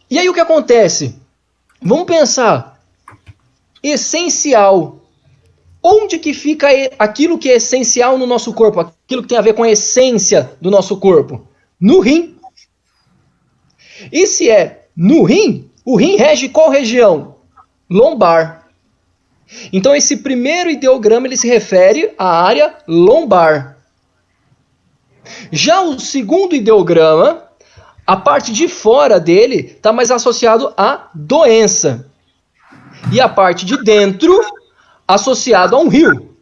E aí o que acontece? Vamos pensar. Essencial. Onde que fica aquilo que é essencial no nosso corpo? Aquilo que tem a ver com a essência do nosso corpo? No rim. E se é no rim, o rim rege qual região? Lombar. Então esse primeiro ideograma ele se refere à área lombar. Já o segundo ideograma, a parte de fora dele está mais associado à doença. E a parte de dentro associado a um rio.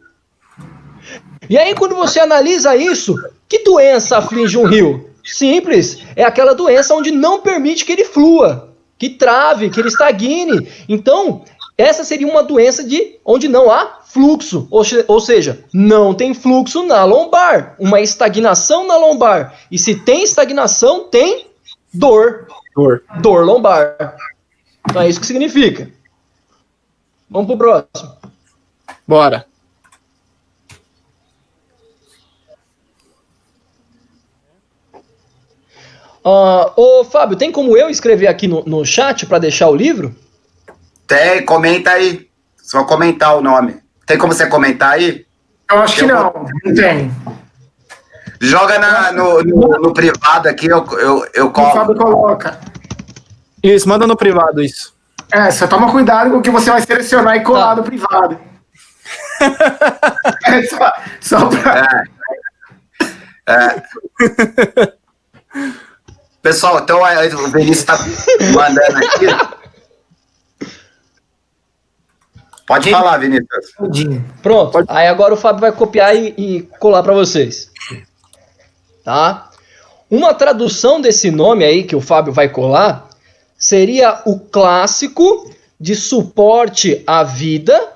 E aí quando você analisa isso, que doença aflige um rio? Simples, é aquela doença onde não permite que ele flua, que trave, que ele estagne. Então, essa seria uma doença onde não há fluxo, ou seja, não tem fluxo na lombar, uma estagnação na lombar. E se tem estagnação, tem dor. Dor lombar. Então é isso que significa. Vamos pro próximo. Bora. Ô Fábio, tem como eu escrever aqui no chat para deixar o livro? Tem, comenta aí. Só comentar o nome. Tem como você comentar aí? Eu acho que não tem. Joga no privado aqui, eu colo. O Fábio coloca. Isso, manda no privado isso. Só toma cuidado com o que você vai selecionar e colar no privado. Só pra... Pessoal, então o Vinícius está mandando aqui. Pode falar, Vinícius. Pronto. Aí agora o Fábio vai copiar e colar para vocês. Tá? Uma tradução desse nome aí que o Fábio vai colar seria o clássico de suporte à vida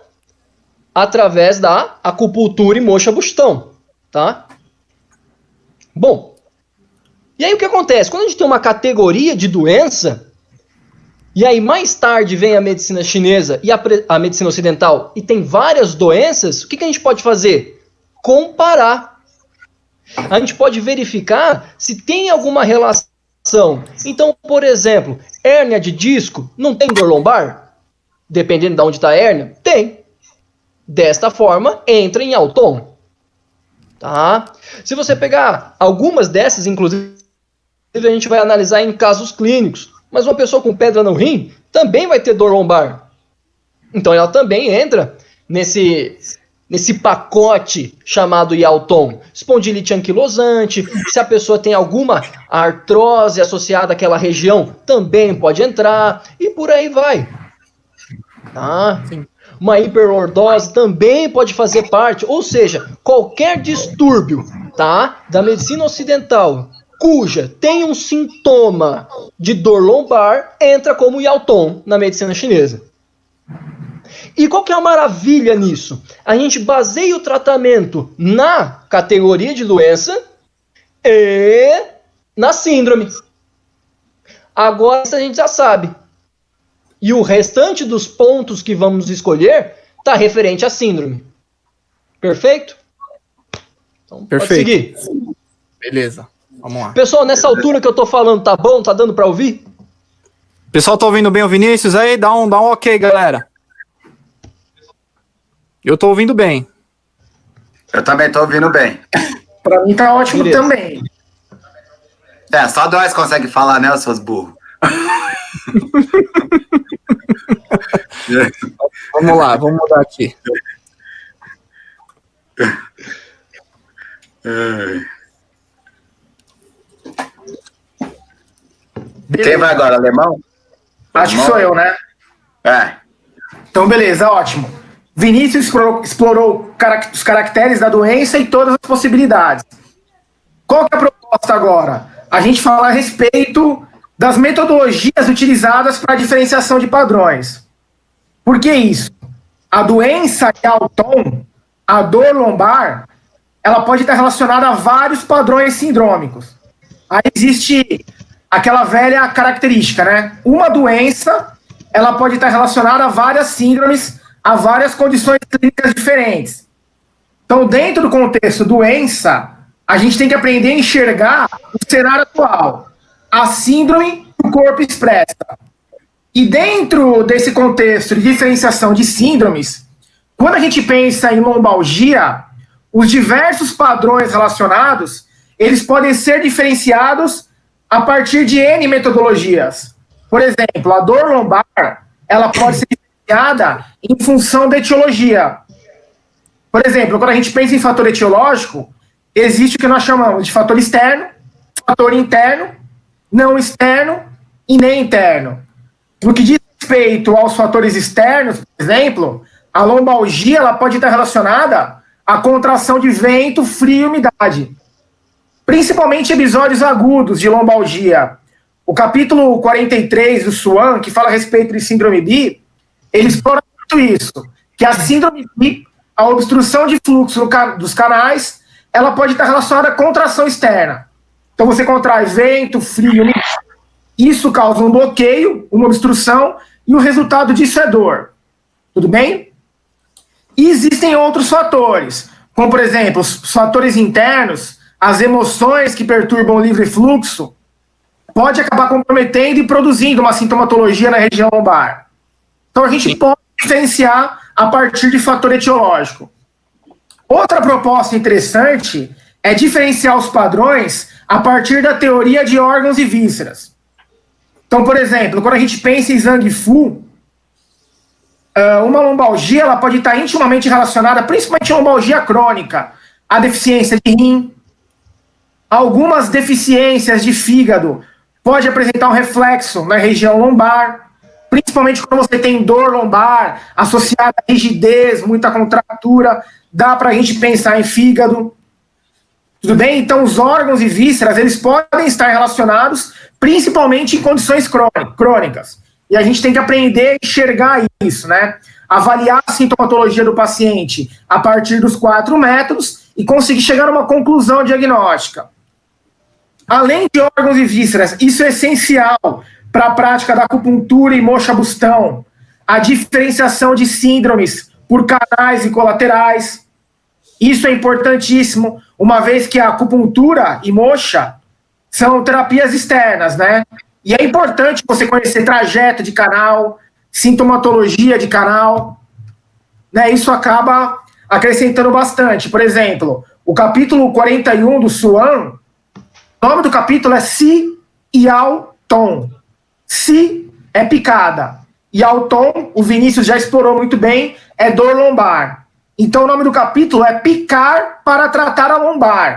através da acupuntura e moxa-bustão, tá? Bom, e aí o que acontece? Quando a gente tem uma categoria de doença, e aí mais tarde vem a medicina chinesa e a medicina ocidental, e tem várias doenças, o que a gente pode fazer? Comparar. A gente pode verificar se tem alguma relação. Então, por exemplo, hérnia de disco não tem dor lombar? Dependendo de onde está a hérnia? Tem. Desta forma, entra em Alton. Tá? Se você pegar algumas dessas, inclusive, a gente vai analisar em casos clínicos. Mas uma pessoa com pedra no rim também vai ter dor lombar. Então ela também entra nesse pacote chamado Yalton. Espondilite anquilosante, se a pessoa tem alguma artrose associada àquela região, também pode entrar, e por aí vai. Tá? Sim. Uma hiperlordose também pode fazer parte, ou seja, qualquer distúrbio, tá, da medicina ocidental, cuja tem um sintoma de dor lombar, entra como Yalton na medicina chinesa. E qual que é a maravilha nisso? A gente baseia o tratamento na categoria de doença e na síndrome. Agora isso a gente já sabe. E o restante dos pontos que vamos escolher está referente à síndrome. Perfeito? Então, perfeito. Pode seguir. Beleza, vamos lá. Pessoal, nessa altura que eu estou falando, tá bom? Tá dando para ouvir? Pessoal, tá ouvindo bem o Vinícius? Aí, dá um ok, galera. Eu tô ouvindo bem. Eu também tô ouvindo bem. Pra mim tá ótimo. Beleza. Também. Só nós consegue falar, né, seus burros? Vamos lá, vamos mudar aqui. Quem vai agora, alemão? Acho que sou eu, né? Então, beleza, ótimo. Vinícius explorou os caracteres da doença e todas as possibilidades. Qual que é a proposta agora? A gente fala a respeito das metodologias utilizadas para a diferenciação de padrões. Por que isso? A doença Yalton, a dor lombar, ela pode estar relacionada a vários padrões sindrômicos. Aí existe aquela velha característica, né? Uma doença, ela pode estar relacionada a várias síndromes, a várias condições clínicas diferentes. Então, dentro do contexto doença, a gente tem que aprender a enxergar o cenário atual, a síndrome, o o corpo expressa. E dentro desse contexto de diferenciação de síndromes, quando a gente pensa em lombalgia, os diversos padrões relacionados, eles podem ser diferenciados a partir de N metodologias. Por exemplo, a dor lombar, ela pode ser diferenciada em função da etiologia. Por exemplo, quando a gente pensa em fator etiológico, existe o que nós chamamos de fator externo, fator interno, não externo e nem interno. No que diz respeito aos fatores externos, por exemplo, a lombalgia ela pode estar relacionada à contração de vento, frio e umidade. Principalmente episódios agudos de lombalgia. O capítulo 43 do Swan, que fala a respeito de síndrome B, ele explora muito isso, que a síndrome B, a obstrução de fluxo dos canais, ela pode estar relacionada à contração externa. Então você contrai vento, frio, umidade. Isso causa um bloqueio, uma obstrução, e o resultado disso é dor. Tudo bem? E existem outros fatores, como, por exemplo, os fatores internos, as emoções que perturbam o livre fluxo, pode acabar comprometendo e produzindo uma sintomatologia na região lombar. Então, a gente pode diferenciar a partir de fator etiológico. Outra proposta interessante é diferenciar os padrões a partir da teoria de órgãos e vísceras. Então, por exemplo, quando a gente pensa em Zhang Fu, uma lombalgia ela pode estar intimamente relacionada, principalmente a lombalgia crônica, à deficiência de rim. Algumas deficiências de fígado pode apresentar um reflexo na região lombar, principalmente quando você tem dor lombar associada a rigidez, muita contratura, dá para a gente pensar em fígado. Tudo bem? Então, os órgãos e vísceras, eles podem estar relacionados principalmente em condições crônicas. E a gente tem que aprender a enxergar isso, né? Avaliar a sintomatologia do paciente a partir dos 4 métodos e conseguir chegar a uma conclusão diagnóstica. Além de órgãos e vísceras, isso é essencial para a prática da acupuntura e moxa-bustão, a diferenciação de síndromes por canais e colaterais. Isso é importantíssimo, uma vez que a acupuntura e moxa são terapias externas, né? E é importante você conhecer trajeto de canal, sintomatologia de canal, né? Isso acaba acrescentando bastante. Por exemplo, o capítulo 41 do Swan, o nome do capítulo é Si e Ao Tom. Si é picada. E ao tom, o Vinícius já explorou muito bem, é dor lombar. Então o nome do capítulo é Picar para tratar a lombar.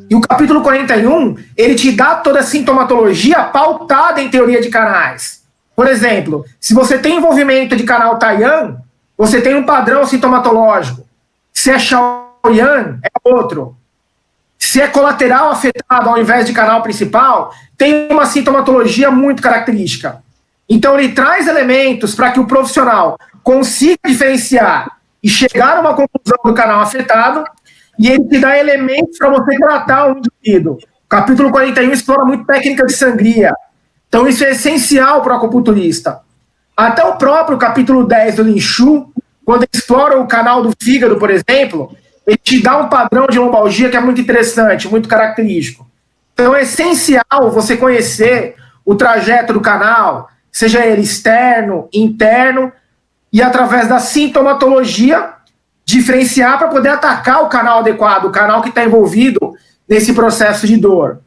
E o capítulo 41, ele te dá toda a sintomatologia pautada em teoria de canais. Por exemplo, se você tem envolvimento de canal Taiyan, você tem um padrão sintomatológico. Se é Shaoyan, é outro. Se é colateral afetado ao invés de canal principal, tem uma sintomatologia muito característica. Então ele traz elementos para que o profissional consiga diferenciar e chegar a uma conclusão do canal afetado, e ele te dá elementos para você tratar o indivíduo. O capítulo 41 explora muito técnica de sangria. Então isso é essencial para o acupunturista. Até o próprio capítulo 10 do Lin Shu, quando explora o canal do fígado, por exemplo, ele te dá um padrão de lombalgia que é muito interessante, muito característico. Então é essencial você conhecer o trajeto do canal, seja ele externo, interno, e através da sintomatologia, diferenciar para poder atacar o canal adequado, o canal que está envolvido nesse processo de dor.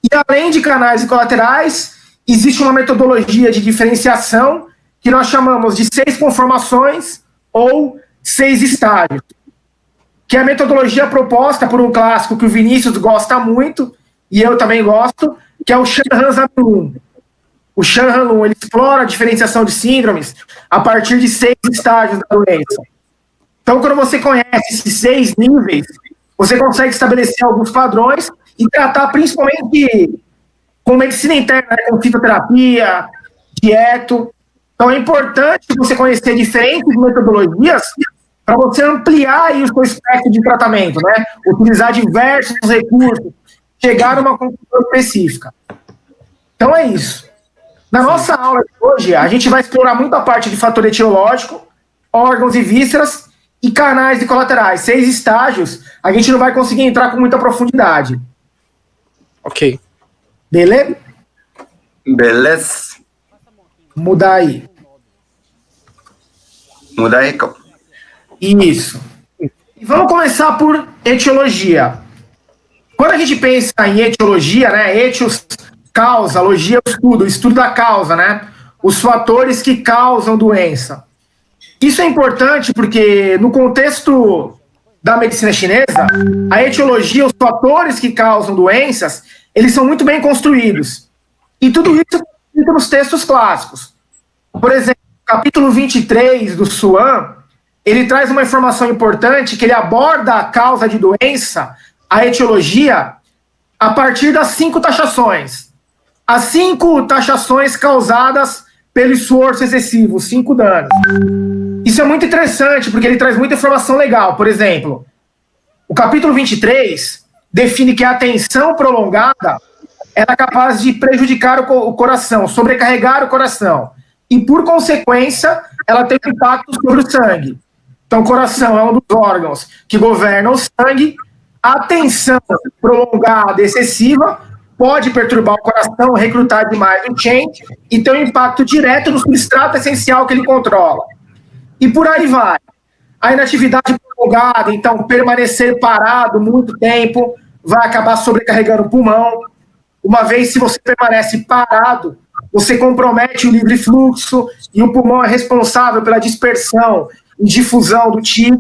E além de canais e colaterais, existe uma metodologia de diferenciação que nós chamamos de 6 conformações ou 6 estágios, que é a metodologia proposta por um clássico que o Vinícius gosta muito, e eu também gosto, que é o Shan Han Zabilun. O Shan Han Lun, ele explora a diferenciação de síndromes a partir de 6 estágios da doença. Então, quando você conhece esses 6 níveis, você consegue estabelecer alguns padrões e tratar principalmente com medicina interna, né, com fitoterapia, dieto. Então, é importante você conhecer diferentes metodologias para você ampliar aí o seu espectro de tratamento, né? Utilizar diversos recursos, chegar a uma conclusão específica. Então, é isso. Na nossa aula de hoje, a gente vai explorar muito a parte de fator etiológico, órgãos e vísceras e canais e colaterais. 6 estágios, a gente não vai conseguir entrar com muita profundidade. Ok. Beleza? Beleza. Mudar aí. Muda aí. Isso. E vamos começar por etiologia. Quando a gente pensa em etiologia, né? Etios, causa, logia, o estudo da causa, né? Os fatores que causam doença. Isso é importante porque no contexto da medicina chinesa, a etiologia, os fatores que causam doenças, eles são muito bem construídos. E tudo isso fica nos textos clássicos. Por exemplo, o capítulo 23 do Suan, ele traz uma informação importante que ele aborda a causa de doença, a etiologia, a partir das 5 taxações. As 5 taxações causadas pelo esforço excessivo, 5 danos. Isso é muito interessante, porque ele traz muita informação legal. Por exemplo, o capítulo 23 define que a atenção prolongada é capaz de prejudicar o coração, sobrecarregar o coração. E, por consequência, ela tem impacto sobre o sangue. Então, o coração é um dos órgãos que governa o sangue. A tensão prolongada, excessiva, pode perturbar o coração, recrutar demais o Chen e ter um impacto direto no substrato essencial que ele controla. E por aí vai. A inatividade prolongada, então, permanecer parado muito tempo, vai acabar sobrecarregando o pulmão. Uma vez, se você permanece parado, você compromete o livre fluxo e o pulmão é responsável pela dispersão e difusão do qi.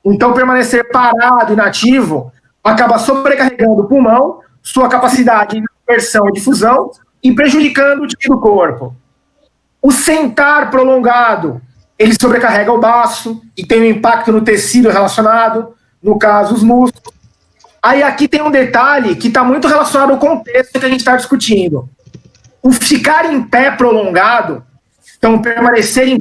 Então, permanecer parado, inativo, acaba sobrecarregando o pulmão, sua capacidade de dispersão e difusão e prejudicando o qi do corpo. O sentar prolongado, ele sobrecarrega o baço e tem um impacto no tecido relacionado, no caso, os músculos. Aí aqui tem um detalhe que está muito relacionado ao contexto que a gente está discutindo. O ficar em pé prolongado, então permanecer em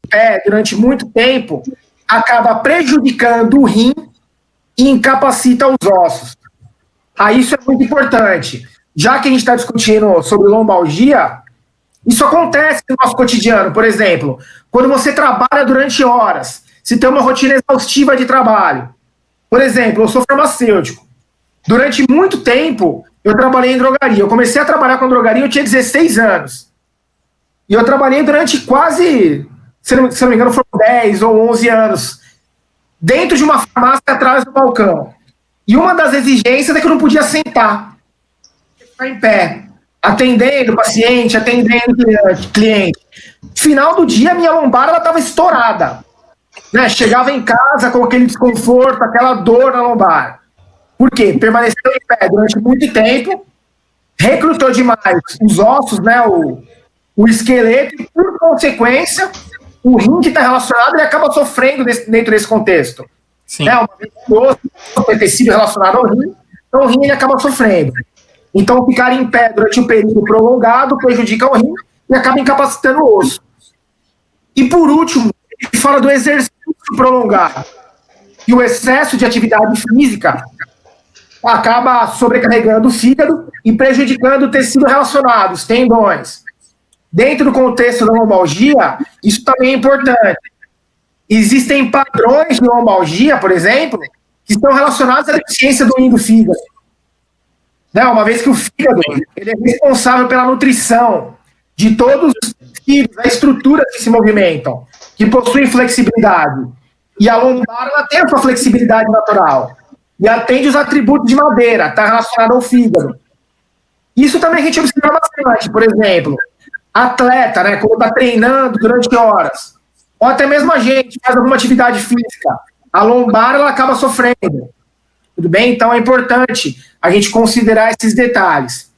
pé durante muito tempo, acaba prejudicando o rim e incapacita os ossos. Aí isso é muito importante. Já que a gente está discutindo sobre lombalgia, isso acontece no nosso cotidiano. Por exemplo, quando você trabalha durante horas, se tem uma rotina exaustiva de trabalho. Por exemplo, eu sou farmacêutico. Durante muito tempo, eu trabalhei em drogaria. Eu comecei a trabalhar com drogaria, eu tinha 16 anos. E eu trabalhei durante quase, se não me engano, foram 10 ou 11 anos, dentro de uma farmácia atrás do balcão. E uma das exigências é que eu não podia sentar, ficar em pé, atendendo paciente, atendendo cliente. Final do dia, minha lombar estava estourada. Né? Chegava em casa com aquele desconforto, aquela dor na lombar. Por quê? Permaneceu em pé durante muito tempo, recrutou demais os ossos, né, o esqueleto, e, por consequência, o rim que está relacionado, ele acaba sofrendo dentro desse contexto. Sim. Né? Uma vez que o osso tem tecido relacionado ao rim, então o rim ele acaba sofrendo. Então, ficar em pé durante um período prolongado prejudica o rim e acaba incapacitando o osso. E, por último, ele fala do exercício prolongado. E o excesso de atividade física acaba sobrecarregando o fígado e prejudicando o tecido relacionado, os tendões. Dentro do contexto da lombalgia, isso também é importante. Existem padrões de lombalgia, por exemplo, que estão relacionados à deficiência do rim do fígado. Né? Uma vez que o fígado ele é responsável pela nutrição de todos os tecidos, as estruturas que se movimentam, que possuem flexibilidade. E a lombar ela tem a sua flexibilidade natural. E atende os atributos de madeira, está relacionado ao fígado. Isso também a gente observa bastante. Por exemplo, atleta, né, quando está treinando durante horas, ou até mesmo a gente faz alguma atividade física, a lombar ela acaba sofrendo. Tudo bem? Então é importante a gente considerar esses detalhes.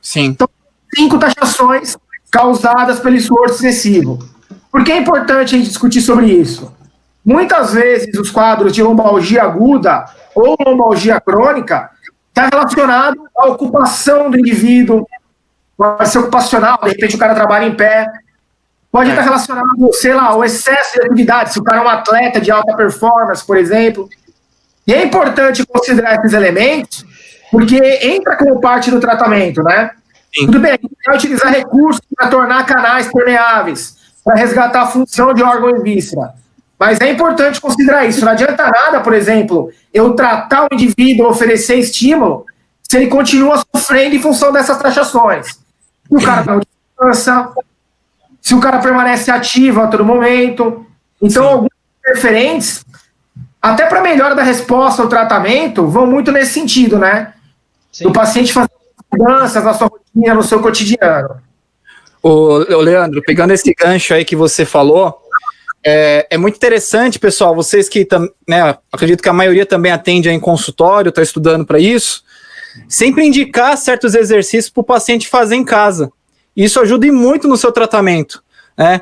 Sim. Então, 5 taxações causadas pelo esforço excessivo. Por que é importante a gente discutir sobre isso? Muitas vezes os quadros de lombalgia aguda ou lombalgia crônica está relacionado à ocupação do indivíduo, pode ser ocupacional, de repente o cara trabalha em pé, pode estar relacionado, sei lá, ao excesso de atividade, se o cara é um atleta de alta performance, por exemplo. E é importante considerar esses elementos, porque entra como parte do tratamento, né? Sim. Tudo bem, a gente vai utilizar recursos para tornar canais permeáveis, para resgatar a função de órgão e víscera. Mas é importante considerar isso. Não adianta nada, por exemplo, eu tratar o indivíduo, oferecer estímulo, se ele continua sofrendo em função dessas taxações. Se o cara não descansa, se o cara permanece ativo a todo momento. Então, alguns interferentes, até para melhora da resposta ao tratamento, vão muito nesse sentido, né? Sim. O paciente fazer mudanças na sua rotina, no seu cotidiano. Ô, Leandro, pegando esse gancho aí que você falou, é muito interessante, pessoal, vocês que, né, acredito que a maioria também atende aí em consultório, está estudando para isso, sempre indicar certos exercícios para o paciente fazer em casa. Isso ajuda muito no seu tratamento, né?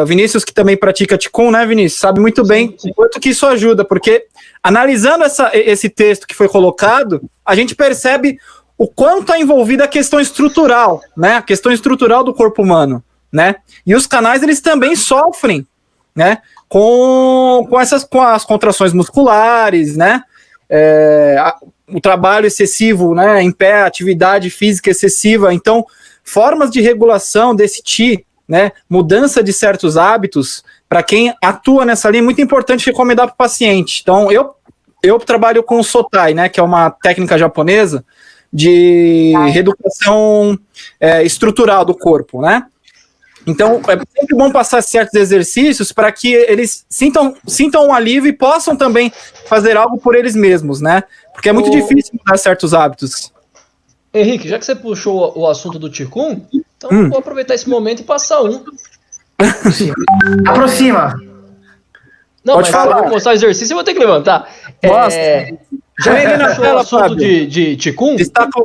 O Vinícius, que também pratica Qigong, né, Vinícius, sabe muito bem o quanto que isso ajuda, porque analisando esse texto que foi colocado, a gente percebe o quanto está envolvida a questão estrutural, né, a questão estrutural do corpo humano, né, e os canais, eles também sofrem, né, com as contrações musculares, né, o trabalho excessivo, né, em pé, atividade física excessiva. Então, formas de regulação desse Qi, né, mudança de certos hábitos, para quem atua nessa linha, é muito importante recomendar para o paciente. Então, eu trabalho com o Sotai, né, que é uma técnica japonesa de reeducação estrutural do corpo, né. Então, é sempre bom passar certos exercícios para que eles sintam um alívio e possam também fazer algo por eles mesmos, né, porque é muito difícil mudar certos hábitos. Henrique, já que você puxou o assunto do Qigong, então vou aproveitar esse momento e passar um. Aproxima. Não, pode mas falar. Se eu mostrar o exercício, eu vou ter que levantar. Já ele na tela, o assunto Fábio. de Qigong?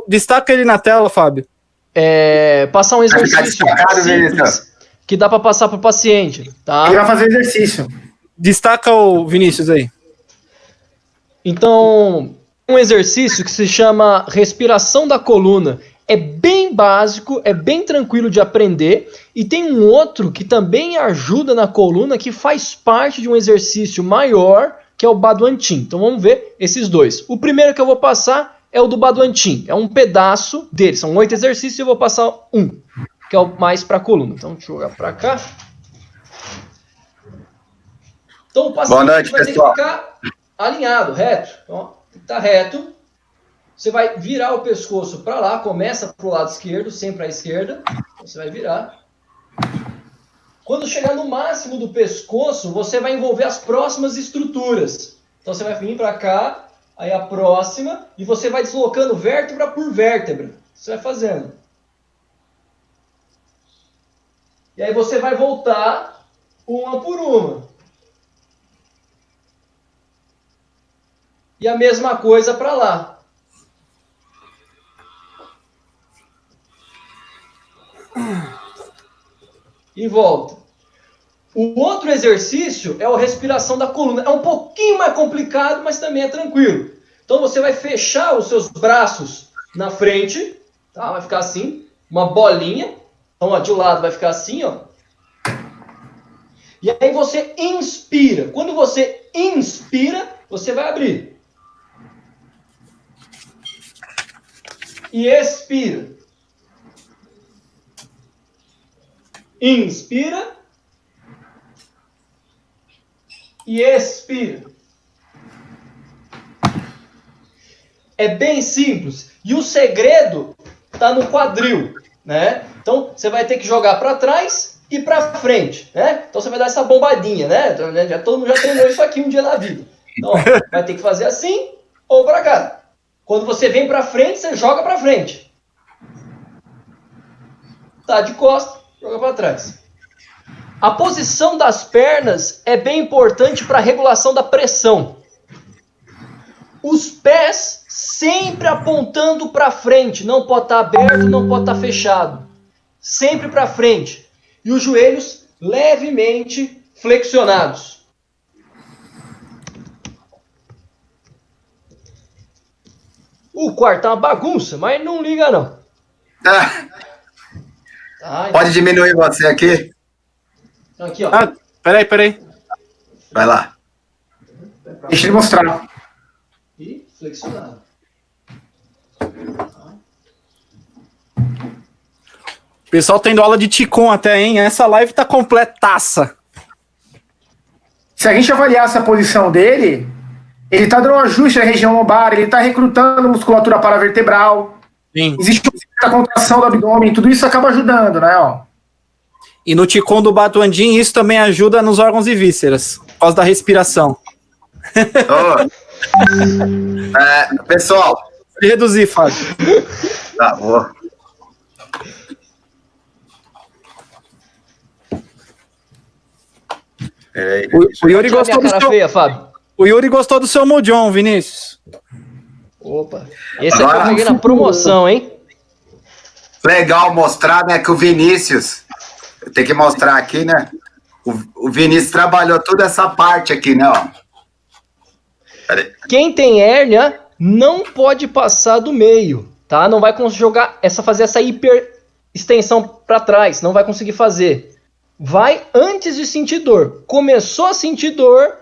Destaca ele na tela, Fábio. Passar um exercício simples, que dá para passar para o paciente. Tá? Ele vai fazer exercício. Destaca o Vinícius aí. Então, um exercício que se chama respiração da coluna. É bem básico, é bem tranquilo de aprender, e tem um outro que também ajuda na coluna, que faz parte de um exercício maior, que é o Baduantin. Então vamos ver esses dois. O primeiro que eu vou passar é o do Baduantin. É um pedaço dele, são 8 exercícios e eu vou passar um, que é o mais para a coluna. Então deixa eu jogar para cá. Então o paciente vai ter que ficar alinhado, reto. Então, tá reto. Você vai virar o pescoço para lá, começa para o lado esquerdo, sempre à esquerda. Você vai virar. Quando chegar no máximo do pescoço, você vai envolver as próximas estruturas. Então você vai vir para cá, aí a próxima, e você vai deslocando vértebra por vértebra. Você vai fazendo. E aí você vai voltar uma por uma. E a mesma coisa para lá. E volta. O outro exercício é a respiração da coluna. É um pouquinho mais complicado, mas também é tranquilo. Então você vai fechar os seus braços na frente, tá? Vai ficar assim, uma bolinha. Então, ó, de um lado vai ficar assim, ó. E aí você inspira. Quando você inspira, você vai abrir. E expira. Inspira. E expira. É bem simples. E o segredo está no quadril, né? Então, você vai ter que jogar para trás e para frente, né? Então, você vai dar essa bombadinha, né? Todo mundo já treinou isso aqui um dia na vida. Então, ó, vai ter que fazer assim ou para cá. Quando você vem para frente, você joga para frente. Tá de costas, joga para trás. A posição das pernas é bem importante para a regulação da pressão. Os pés sempre apontando para frente, não pode estar aberto, não pode estar fechado. Sempre para frente. E os joelhos levemente flexionados. O quarto tá uma bagunça, mas não liga não. Pode diminuir você aqui? Aqui, ó. Ah, peraí. Vai lá. Deixa ele mostrar. E flexionado. O pessoal tendo aula de Qigong até, hein? Essa live tá completaça. Se a gente avaliar essa posição dele, ele tá dando um ajuste na região lombar, ele tá recrutando musculatura paravertebral. Sim. Existe uma contração do abdômen, tudo isso acaba ajudando, né? Ó. E no Qigong do Batuandim, isso também ajuda nos órgãos e vísceras, por causa da respiração. Pessoal. Reduzir, Fábio. Tá, vou. O Yuri gostou do seu... feia, Fábio. O Yuri gostou do seu Mojon, Vinícius. Opa. Esse aqui eu peguei na promoção, hein? Legal mostrar, né, que o Vinícius, tem que mostrar aqui, né? O Vinícius trabalhou toda essa parte aqui, né, ó. Quem tem hérnia não pode passar do meio, tá? Não vai conseguir fazer essa hiper extensão para trás, não vai conseguir fazer. Vai antes de sentir dor. Começou a sentir dor,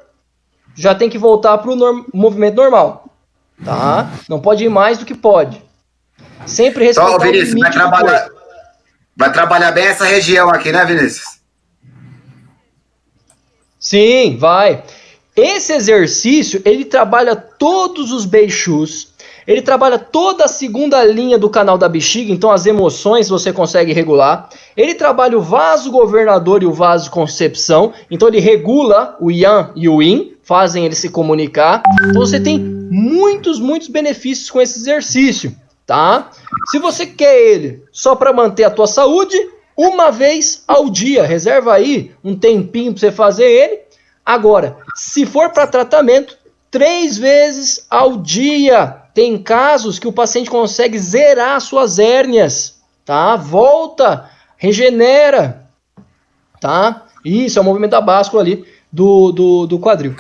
já tem que voltar para o movimento normal, tá? Não pode ir mais do que pode. Sempre respeitar Só, Vinícius, vai trabalhar bem essa região aqui, né, Vinícius? Sim, vai. Esse exercício, ele trabalha todos os beixus, ele trabalha toda a segunda linha do canal da bexiga, então as emoções você consegue regular. Ele trabalha o vaso governador e o vaso concepção, então ele regula o yang e o yin, fazem ele se comunicar. Então você tem muitos benefícios com esse exercício, tá? Se você quer ele só para manter a tua saúde, uma vez ao dia, reserva aí um tempinho para você fazer ele. Agora, se for para tratamento, 3 vezes ao dia. Tem casos que o paciente consegue zerar suas hérnias, tá? Volta, regenera, tá? Isso é o movimento da báscula ali do quadril.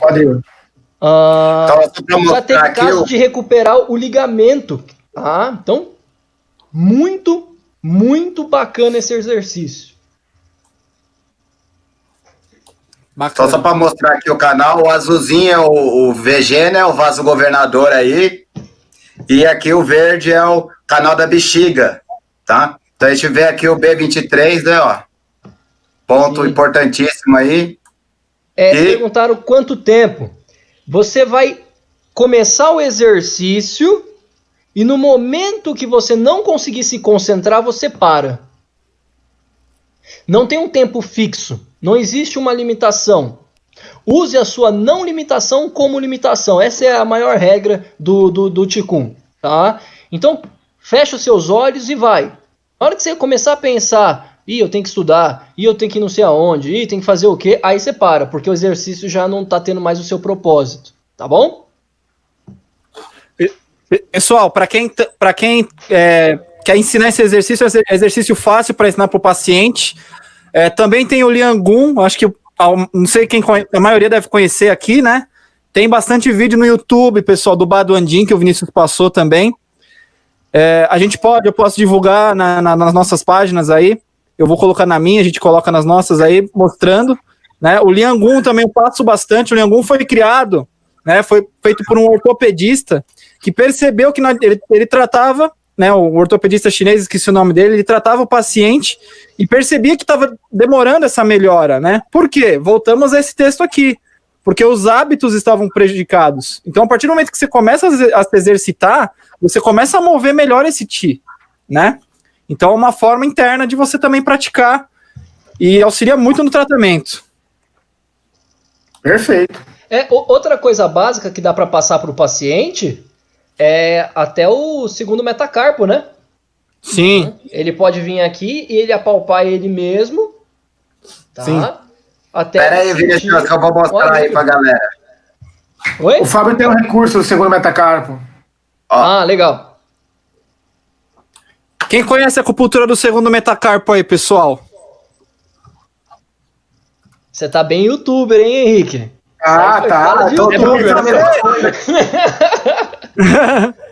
Já teve caso de recuperar o ligamento, tá? Então, muito bacana esse exercício. Bacana. Só para mostrar aqui o canal, o azulzinho é o VG, né? O vaso governador aí. E aqui o verde é o canal da bexiga, tá? Então a gente vê aqui o B23, né, ó. Ponto importantíssimo aí. Perguntaram quanto tempo. Você vai começar o exercício e no momento que você não conseguir se concentrar, você para. Não tem um tempo fixo. Não existe uma limitação. Use a sua não limitação como limitação. Essa é a maior regra do Qigong, tá? Então, fecha os seus olhos e vai. Na hora que você começar a pensar, eu tenho que estudar, eu tenho que ir não sei aonde, tem que fazer o quê? Aí você para, porque o exercício já não está tendo mais o seu propósito, tá bom? Pessoal, para quem quer ensinar esse exercício fácil para ensinar para o paciente, também tem o Liang Gun, acho que não sei quem conhece, a maioria deve conhecer aqui, né? Tem bastante vídeo no YouTube, pessoal, do Baduandim, que o Vinícius passou também. Eu posso divulgar nas nossas páginas aí, eu vou colocar na minha, a gente coloca nas nossas aí, mostrando, né? O Liang Gun também eu passo bastante, o Liang Gun foi criado, né? Foi feito por um ortopedista que percebeu que ele tratava, né, o ortopedista chinês, esqueci o nome dele, ele tratava o paciente e percebia que estava demorando essa melhora, né? Por quê? Voltamos a esse texto aqui, porque os hábitos estavam prejudicados. Então, a partir do momento que você começa a se exercitar, você começa a mover melhor esse Qi, né? Então, é uma forma interna de você também praticar e auxilia muito no tratamento. Perfeito. Outra coisa básica que dá para passar para o paciente é até o segundo metacarpo, né? Sim. Ele pode vir aqui e ele apalpar ele mesmo, tá? Sim. Pera aí, Vinícius, que eu vou mostrar aí pra galera. Oi? O Fábio tem um recurso do segundo metacarpo. Legal. Quem conhece a acupuntura do segundo metacarpo aí, pessoal? Você tá bem youtuber, hein, Henrique? Tá.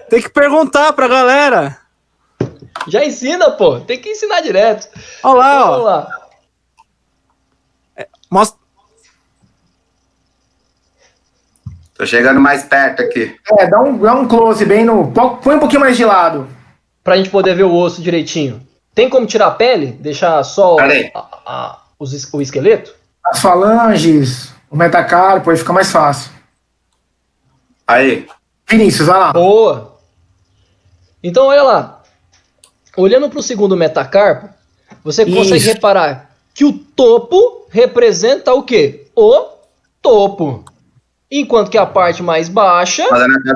Tem que perguntar pra galera. Já ensina, pô. Tem que ensinar direto. Olha lá, então, ó. Vamos lá. Mostra. Tô chegando mais perto aqui. Dá um close bem no... Põe um pouquinho mais de lado. Pra gente poder ver o osso direitinho. Tem como tirar a pele? Deixar só o esqueleto? As falanges, o metacarpo, aí fica mais fácil. Aí. Vinícius, vai lá. Boa. Então, olha lá. Olhando para o segundo metacarpo, você consegue reparar que o topo representa o quê? O topo. Enquanto que a parte mais baixa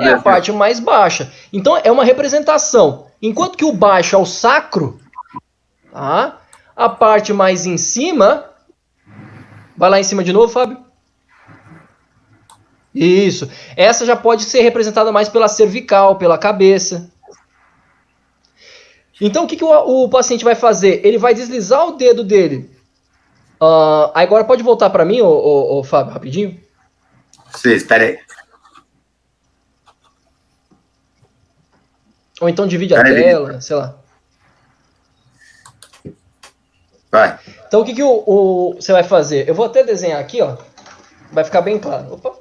é a parte mais baixa. Então, é uma representação. Enquanto que o baixo é o sacro, tá? A parte mais em cima... Vai lá em cima de novo, Fábio. Isso. Essa já pode ser representada mais pela cervical, pela cabeça. Então, o que o paciente vai fazer? Ele vai deslizar o dedo dele. Agora pode voltar para mim, Fábio, rapidinho? Sim, espera aí. Ou então divide a tela, sei lá. Vai. Então, o que você vai fazer? Eu vou até desenhar aqui, ó. Vai ficar bem claro. Opa.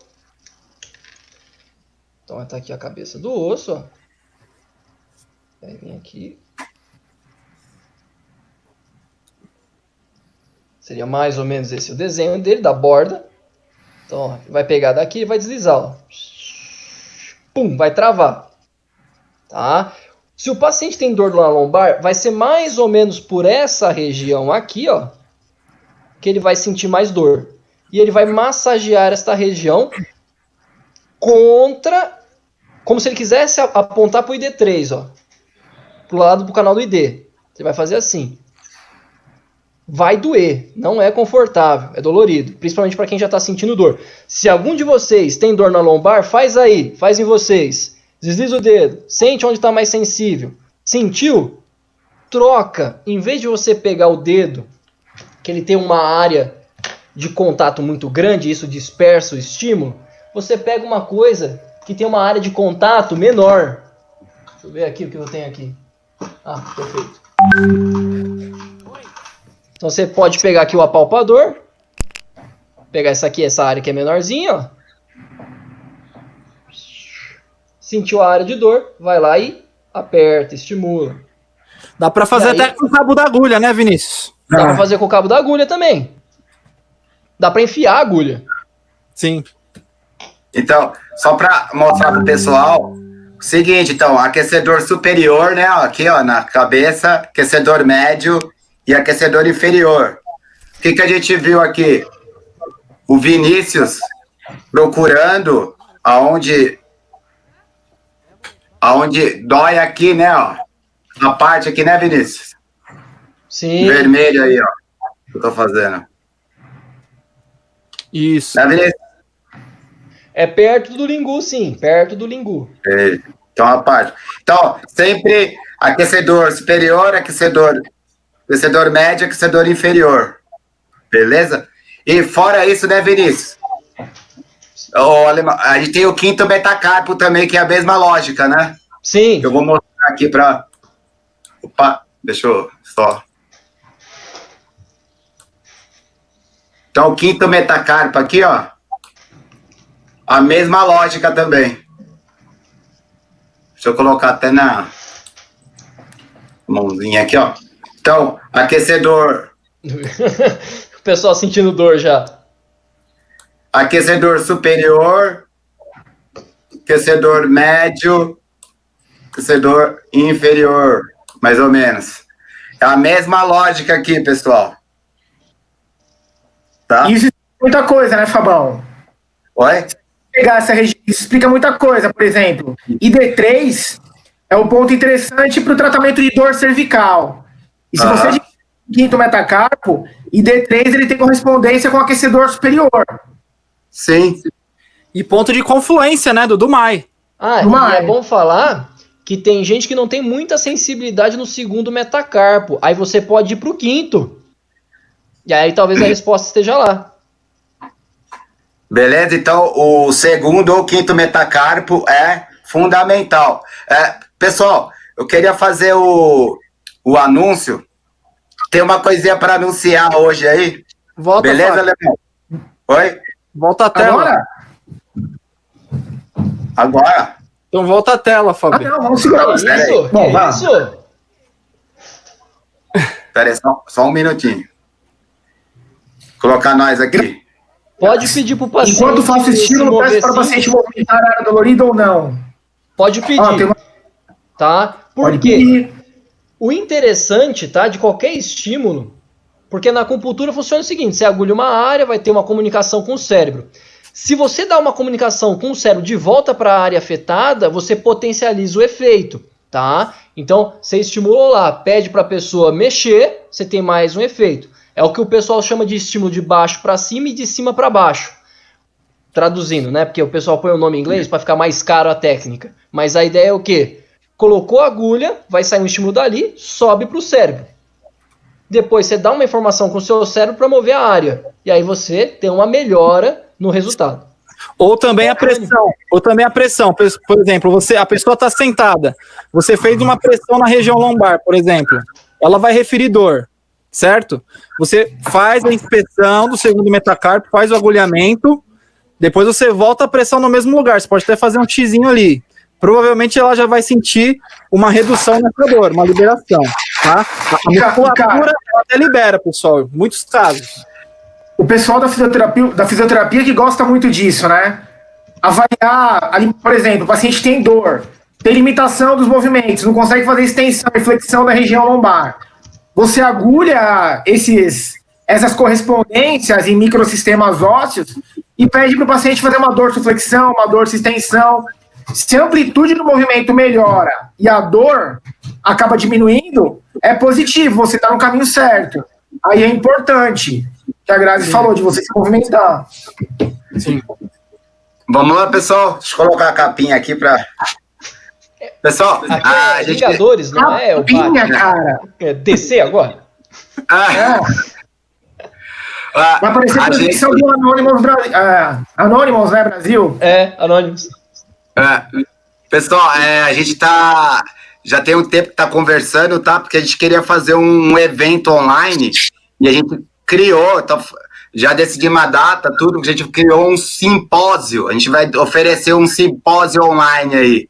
Então, tá aqui a cabeça do osso, ó. Aí vem aqui. Seria mais ou menos esse o desenho dele, da borda. Então, ó, vai pegar daqui e vai deslizar, ó. Pum, vai travar. Tá? Se o paciente tem dor na lombar, vai ser mais ou menos por essa região aqui, ó, que ele vai sentir mais dor. E ele vai massagear esta região como se ele quisesse apontar para o ID3, ó, pro lado do canal do ID. Você vai fazer assim. Vai doer, não é confortável, é dolorido, principalmente para quem já está sentindo dor. Se algum de vocês tem dor na lombar, faz em vocês. Desliza o dedo, sente onde está mais sensível. Sentiu? Troca. Em vez de você pegar o dedo, que ele tem uma área de contato muito grande, isso dispersa o estímulo, você pega uma coisa que tem uma área de contato menor. Deixa eu ver aqui o que eu tenho aqui. Ah, perfeito. Então você pode pegar aqui o apalpador, pegar essa área que é menorzinha, ó. Sentiu a área de dor, vai lá e aperta, estimula. Dá para fazer até com o cabo da agulha, né, Vinícius? Dá para fazer com o cabo da agulha também. Dá para enfiar a agulha. Sim. Então, só para mostrar pro pessoal, o seguinte, então, aquecedor superior, né, aqui, ó, na cabeça, aquecedor médio e aquecedor inferior. O que a gente viu aqui? O Vinícius procurando aonde dói aqui, né, ó. A parte aqui, né, Vinícius? Sim. Vermelho aí, ó. Que eu tô fazendo. Isso. Né, Vinícius? É perto do lingu, sim. Perto do lingu. É. Então, a parte. Então, sempre aquecedor superior, aquecedor médio, aquecedor inferior. Beleza? E fora isso, né, Vinícius? A gente tem o quinto metacarpo também, que é a mesma lógica, né? Sim. Eu vou mostrar aqui para... Opa, deixa eu só... Então, o quinto metacarpo aqui, ó. A mesma lógica também. Deixa eu colocar até na mãozinha aqui, ó. Então, aquecedor... O pessoal sentindo dor já. Aquecedor superior, aquecedor médio, aquecedor inferior, mais ou menos. É a mesma lógica aqui, pessoal. Tá? Isso explica muita coisa, né, Fabão? Oi? Pegar essa região, isso explica muita coisa. Por exemplo, ID3 é um ponto interessante para o tratamento de dor cervical. E se você quinto metacarpo, ID3 ele tem correspondência com o aquecedor superior. Sim. E ponto de confluência, né, do Mai. E é bom falar que tem gente que não tem muita sensibilidade no segundo metacarpo. Aí você pode ir pro quinto. E aí talvez a resposta esteja lá. Beleza? Então, o segundo ou quinto metacarpo é fundamental. Pessoal, eu queria fazer o anúncio. Tem uma coisinha para anunciar hoje aí. Volta, beleza, Fábio. Alemão? Oi? Volta a tela. Agora? Então volta a tela, Fábio. Não, vamos segurar você. Isso? Bom, Que isso? Pera aí, só um minutinho. Colocar nós aqui. Pode pedir pro paciente. Enquanto faço estímulo, peço para o assim. paciente movimentar a área dolorida ou não. Pode pedir. Tá? Por quê? O interessante, tá, de qualquer estímulo, porque na acupuntura funciona o seguinte: você agulha uma área, vai ter uma comunicação com o cérebro. Se você dá uma comunicação com o cérebro de volta para a área afetada, você potencializa o efeito, tá? Então, você estimulou lá, pede para a pessoa mexer, você tem mais um efeito. É o que o pessoal chama de estímulo de baixo para cima e de cima para baixo. Traduzindo, né? Porque o pessoal põe o nome em inglês para ficar mais caro a técnica. Mas a ideia é o quê? Colocou a agulha, vai sair um estímulo dali, sobe para o cérebro. Depois você dá uma informação com o seu cérebro para mover a área. E aí você tem uma melhora no resultado. Ou também a pressão. Por exemplo, a pessoa está sentada. Você fez uma pressão na região lombar, por exemplo. Ela vai referir dor, certo? Você faz a inspeção do segundo metacarpo, faz o agulhamento, depois você volta a pressão no mesmo lugar. Você pode até fazer um xizinho ali. Provavelmente ela já vai sentir uma redução nessa dor, uma liberação, tá? A musculatura ela até libera, pessoal, em muitos casos. O pessoal da fisioterapia que gosta muito disso, né? Avaliar, ali, por exemplo, o paciente tem dor, tem limitação dos movimentos, não consegue fazer extensão e flexão da região lombar. Você agulha essas correspondências em microsistemas ósseos e pede para o paciente fazer uma dorsiflexão, uma dorsistensão. Se a amplitude do movimento melhora e a dor acaba diminuindo, é positivo, você está no caminho certo. Aí é importante, que a Grazi falou, de você se movimentar. Sim. Vamos lá, pessoal. Deixa eu colocar a capinha aqui para... Pessoal, aqui a gente... Vingadores, não é? Capinha, cara. DC agora? Vai aparecer a transmissão do Anonymous, né, Brasil? Anonymous. Pessoal, a gente já tem um tempo que tá conversando, tá? Porque a gente queria fazer um evento online e a gente criou, já decidimos a data, tudo, a gente criou um simpósio. A gente vai oferecer um simpósio online aí.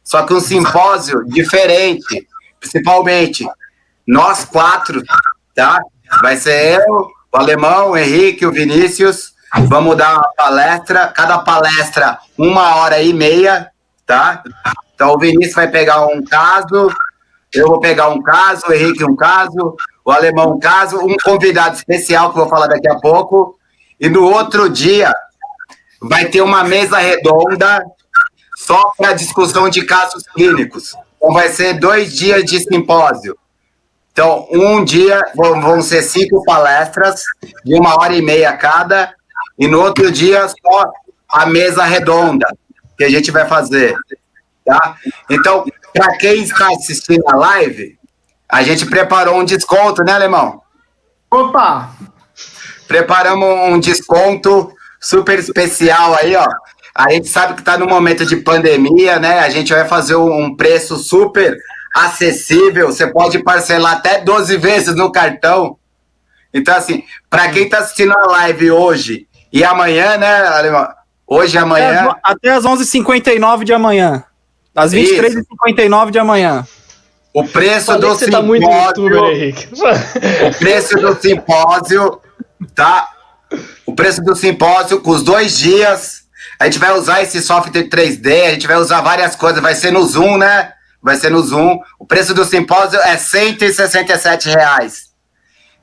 Só que um simpósio diferente, principalmente nós 4, tá? Vai ser eu, o Alemão, o Henrique, o Vinícius. Vamos dar uma palestra, cada palestra 1h30, tá? Então o Vinícius vai pegar um caso, eu vou pegar um caso, o Henrique um caso, o Alemão um caso, um convidado especial que eu vou falar daqui a pouco. E no outro dia vai ter uma mesa redonda só para discussão de casos clínicos. Então vai ser 2 dias de simpósio. Então, um dia vão ser 5 palestras, de 1h30 cada, e no outro dia só a mesa redonda que a gente vai fazer, tá? Então, para quem está assistindo a live, a gente preparou um desconto, né, Alemão? Opa! Preparamos um desconto super especial aí, ó. A gente sabe que está no momento de pandemia, né? A gente vai fazer um preço super acessível. Você pode parcelar até 12 vezes no cartão. Então, assim, para quem está assistindo a live hoje e amanhã, né, Alemão? Hoje e amanhã. Até às 11h59 de amanhã. Às 23h59 de amanhã. O preço do simpósio. Tá muito youtuber, Henrique. O preço do simpósio, tá? O preço do simpósio com os 2 dias. A gente vai usar esse software 3D, a gente vai usar várias coisas. Vai ser no Zoom, né? Vai ser no Zoom. O preço do simpósio é R$167.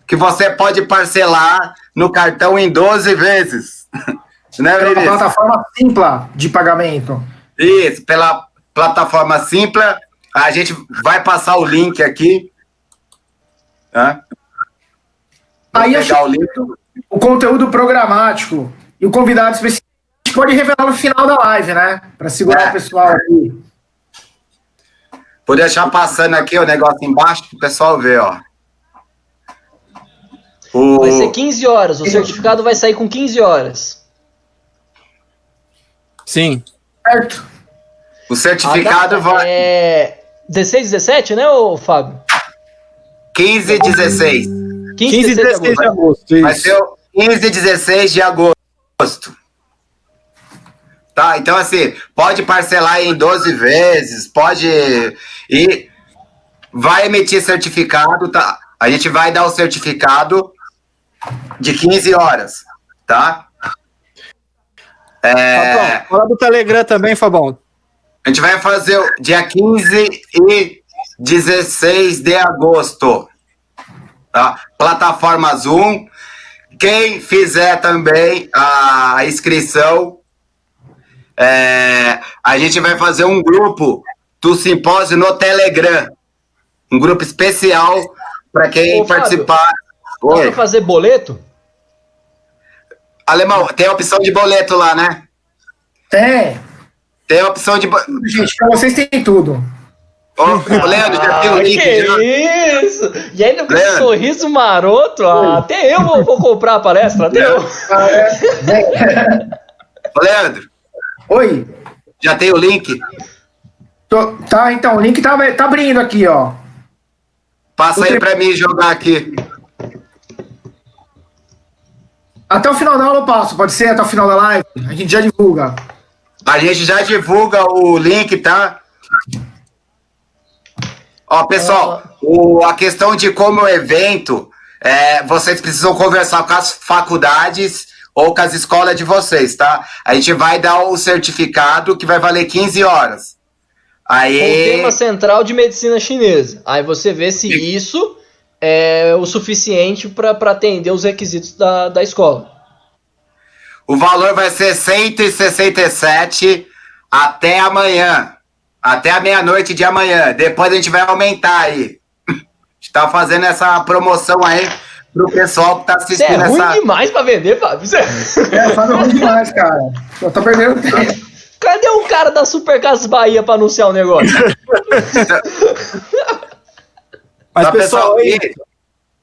Que você pode parcelar no cartão em 12 vezes. Né, pela plataforma Simpla de pagamento. Isso, pela plataforma Simpla. A gente vai passar o link aqui. Aí o conteúdo programático e o convidado especial a gente pode revelar no final da live, né? Para segurar o pessoal aqui. Vou deixar passando aqui o negócio embaixo para o pessoal ver, ó. Vai ser 15 horas, o certificado vai sair com 15 horas. Sim. Certo. O certificado vai... É 16, 17, né, ô Fábio? 15 e 16. 15 e 16 de agosto. Vai ser o 15 e 16 de agosto. Tá, então assim, pode parcelar em 12 vezes, pode ir, vai emitir certificado, tá? A gente vai dar o certificado de 15 horas, tá? Fabão, fala do Telegram também, Fabão. A gente vai fazer o dia 15 e 16 de agosto, tá? Plataforma Zoom. Quem fizer também a inscrição, a gente vai fazer um grupo do simpósio no Telegram. Um grupo especial para quem participar. Dá pra fazer boleto? Alemão, tem a opção de boleto lá, né? Tem a opção de boleto. Gente, pra vocês tem tudo. Ô, Leandro, já tem o link. Que isso? E ainda com esse sorriso maroto, até eu vou comprar a palestra, até eu. Ô, Leandro. Oi. Já tem o link? Tá, então, o link tá abrindo aqui, ó. Passa aí pra mim jogar aqui. Até o final da aula eu passo, pode ser? Até o final da live? A gente já divulga. A gente já divulga o link, tá? Ó, pessoal, a questão de como o evento, vocês precisam conversar com as faculdades ou com as escolas de vocês, tá? A gente vai dar o certificado que vai valer 15 horas. Aí... O tema central de medicina chinesa. Aí você vê se isso é o suficiente para atender os requisitos da escola. O valor vai ser 167 até amanhã. Até a meia-noite de amanhã. Depois a gente vai aumentar aí. A gente tá fazendo essa promoção aí pro pessoal que tá assistindo essa... Isso é ruim demais pra vender, Fábio. Fábio é ruim demais, cara. Eu tô perdendo tempo. Cadê um cara da Super Casas Bahia pra anunciar o negócio? Mas, pessoal,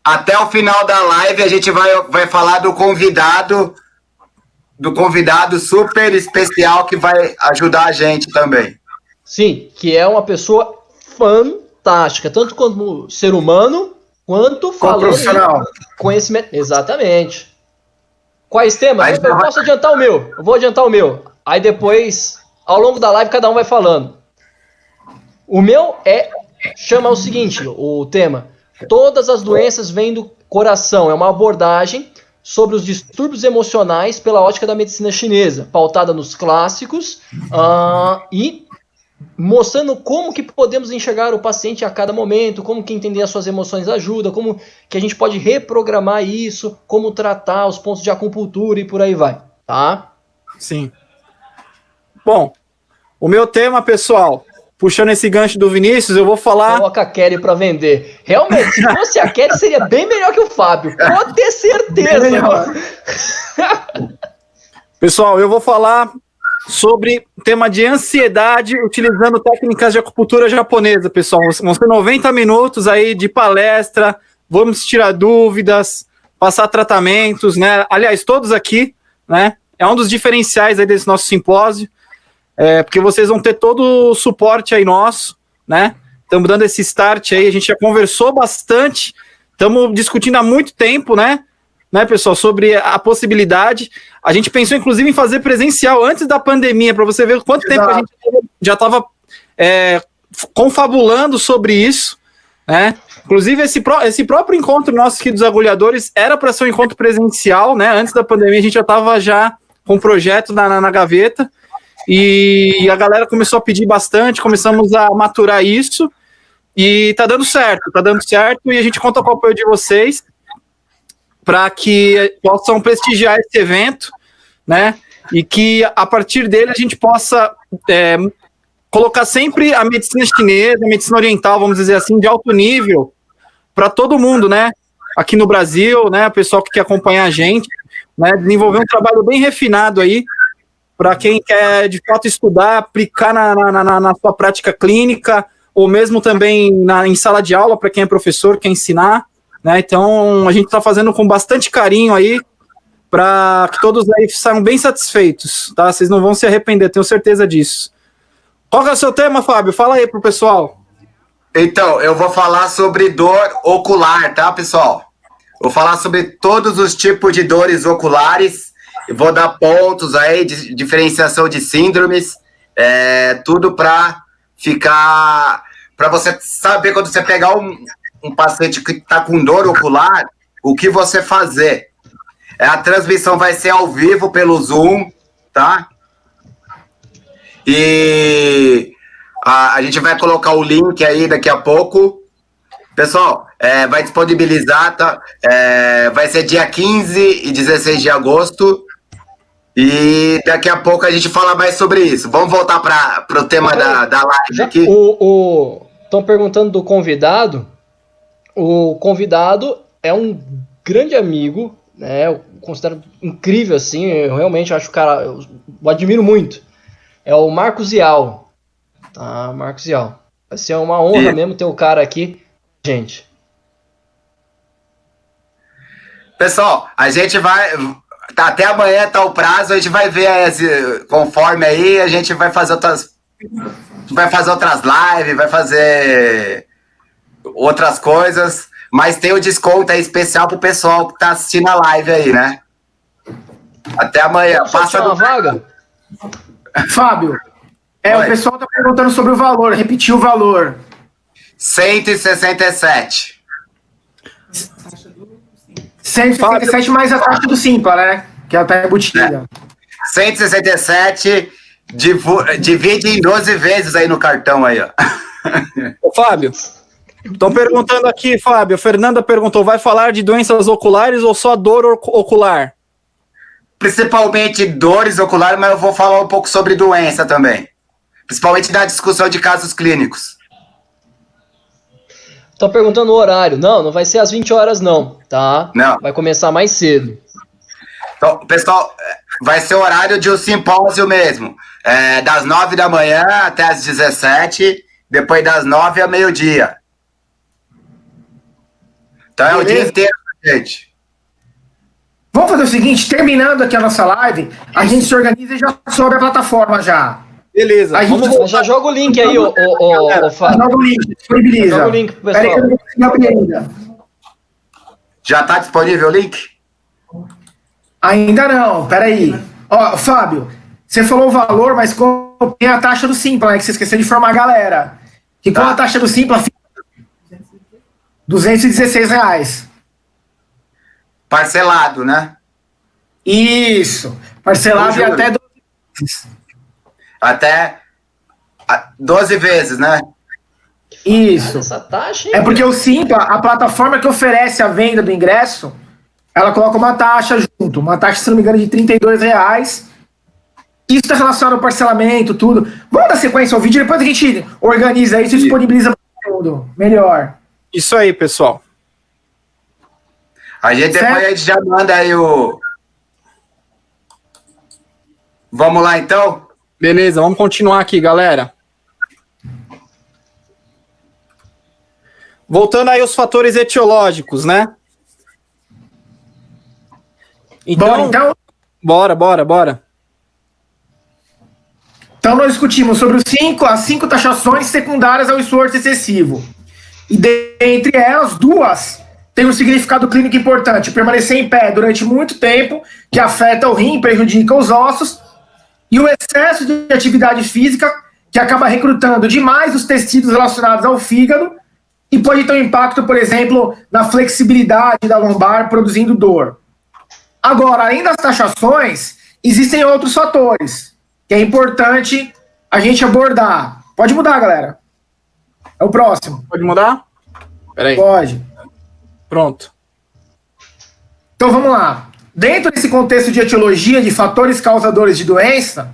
até o final da live a gente vai falar do convidado super especial que vai ajudar a gente também. Sim, que é uma pessoa fantástica, tanto como ser humano, quanto falando profissional. Conhecimento. Exatamente. Quais temas? Eu posso adiantar o meu. Eu vou adiantar o meu. Aí depois, ao longo da live, cada um vai falando. O meu chama o seguinte, o tema: todas as doenças vêm do coração. É uma abordagem sobre os distúrbios emocionais pela ótica da medicina chinesa, pautada nos clássicos e mostrando como que podemos enxergar o paciente a cada momento, como que entender as suas emoções ajuda, como que a gente pode reprogramar isso, como tratar os pontos de acupuntura e por aí vai, tá? Sim. Bom, o meu tema, pessoal, puxando esse gancho do Vinícius, eu vou falar... Coloca a Kelly pra vender. Realmente, se fosse a Kelly, seria bem melhor que o Fábio. Pode ter certeza. Pessoal, eu vou falar sobre o tema de ansiedade utilizando técnicas de acupuntura japonesa, pessoal. Vão ser 90 minutos aí de palestra, vamos tirar dúvidas, passar tratamentos, né? Aliás, todos aqui, né? É um dos diferenciais aí desse nosso simpósio, porque vocês vão ter todo o suporte aí nosso, né? Estamos dando esse start aí, a gente já conversou bastante, estamos discutindo há muito tempo, né, pessoal, sobre a possibilidade. A gente pensou, inclusive, em fazer presencial antes da pandemia, para você ver quanto tempo a gente já estava confabulando sobre isso, né? Inclusive, esse próprio encontro nosso aqui dos agulhadores era para ser um encontro presencial, né? Antes da pandemia, a gente já estava com um projeto na gaveta, e a galera começou a pedir bastante, começamos a maturar isso, e tá dando certo, e a gente conta com o apoio de vocês, para que possam prestigiar esse evento, né, e que a partir dele a gente possa colocar sempre a medicina chinesa, a medicina oriental, vamos dizer assim, de alto nível, para todo mundo, né, aqui no Brasil, né, o pessoal que quer acompanhar a gente, né, desenvolver um trabalho bem refinado aí, para quem quer de fato estudar, aplicar na sua prática clínica, ou mesmo também em sala de aula, para quem é professor, quer ensinar, né? Então a gente está fazendo com bastante carinho aí, para que todos aí saiam bem satisfeitos, tá? Vocês não vão se arrepender, tenho certeza disso. Qual que é o seu tema, Fábio? Fala aí pro pessoal. Então, eu vou falar sobre dor ocular, tá, pessoal? Vou falar sobre todos os tipos de dores oculares. Vou dar pontos aí de diferenciação de síndromes. Tudo para ficar... Para você saber quando você pegar um paciente que está com dor ocular, o que você fazer. A transmissão vai ser ao vivo pelo Zoom, tá? E a gente vai colocar o link aí daqui a pouco. Pessoal, vai disponibilizar, tá? Vai ser dia 15 e 16 de agosto. E daqui a pouco a gente fala mais sobre isso. Vamos voltar para o tema da live aqui. Estão perguntando do convidado. O convidado é um grande amigo, né? Eu considero incrível, assim. Eu realmente acho o cara... Eu admiro muito. É o Marcos Zial. Tá, Marcos Zial. Vai ser uma honra mesmo ter o cara aqui, gente. Pessoal, a gente vai... até amanhã tá o prazo, a gente vai ver conforme aí, a gente vai fazer outras lives, vai fazer outras coisas, mas tem o desconto aí especial pro pessoal que tá assistindo a live aí, né? Até amanhã. Passa uma vaga? Fábio, o pessoal tá perguntando sobre o valor, repetiu o valor. 167. 167 mais a taxa do Simpla, né? Que ela tá embutida. 167, divide em 12 vezes aí no cartão aí, ó. Ô, Fábio, estão perguntando aqui, Fábio, a Fernanda perguntou, vai falar de doenças oculares ou só dor ocular? Principalmente dores oculares, mas eu vou falar um pouco sobre doença também. Principalmente na discussão de casos clínicos. Estão perguntando o horário. Não vai ser às 20 horas não, tá? Não. Vai começar mais cedo. Então, pessoal, vai ser o horário de um simpósio mesmo. Das 9 da manhã até as 17, depois das 9 a meio-dia. Então é o dia inteiro, gente. Vamos fazer o seguinte, terminando aqui a nossa live, a gente se organiza e já sobe a plataforma já. Beleza. Já joga o link aí, Fábio. Joga o link, disponibiliza. Joga o link pro pessoal. Peraí que eu não consegui abrir ainda. Já está disponível o link? Ainda não, peraí. Ó, Fábio, você falou o valor, mas tem a taxa do Simpla, né? Que você esqueceu de informar a galera. Que com a taxa do Simpla fica R$216. Parcelado, né? Isso. Parcelado e até 12 vezes. Até 12 vezes, né? Isso. Essa taxa, é porque o Simpla, a plataforma que oferece a venda do ingresso, ela coloca uma taxa junto. Uma taxa, se não me engano, de R$32. Isso está relacionado ao parcelamento, tudo. Vamos dar sequência ao vídeo, depois a gente organiza isso e disponibiliza para todo mundo. Melhor. Isso aí, pessoal. Depois a gente já manda aí o... Vamos lá, então? Beleza, vamos continuar aqui, galera. Voltando aí aos fatores etiológicos, né? Então, bora. Então nós discutimos sobre as 5 taxações secundárias ao esforço excessivo. E dentre elas, 2 têm um significado clínico importante. Permanecer em pé durante muito tempo, que afeta o rim, prejudica os ossos, e o excesso de atividade física, que acaba recrutando demais os tecidos relacionados ao fígado, e pode ter um impacto, por exemplo, na flexibilidade da lombar, produzindo dor. Agora, além das taxações, existem outros fatores que é importante a gente abordar. Pode mudar, galera. É o próximo. Pode mudar? Peraí. Pode. Pronto. Então vamos lá. Dentro desse contexto de etiologia de fatores causadores de doença,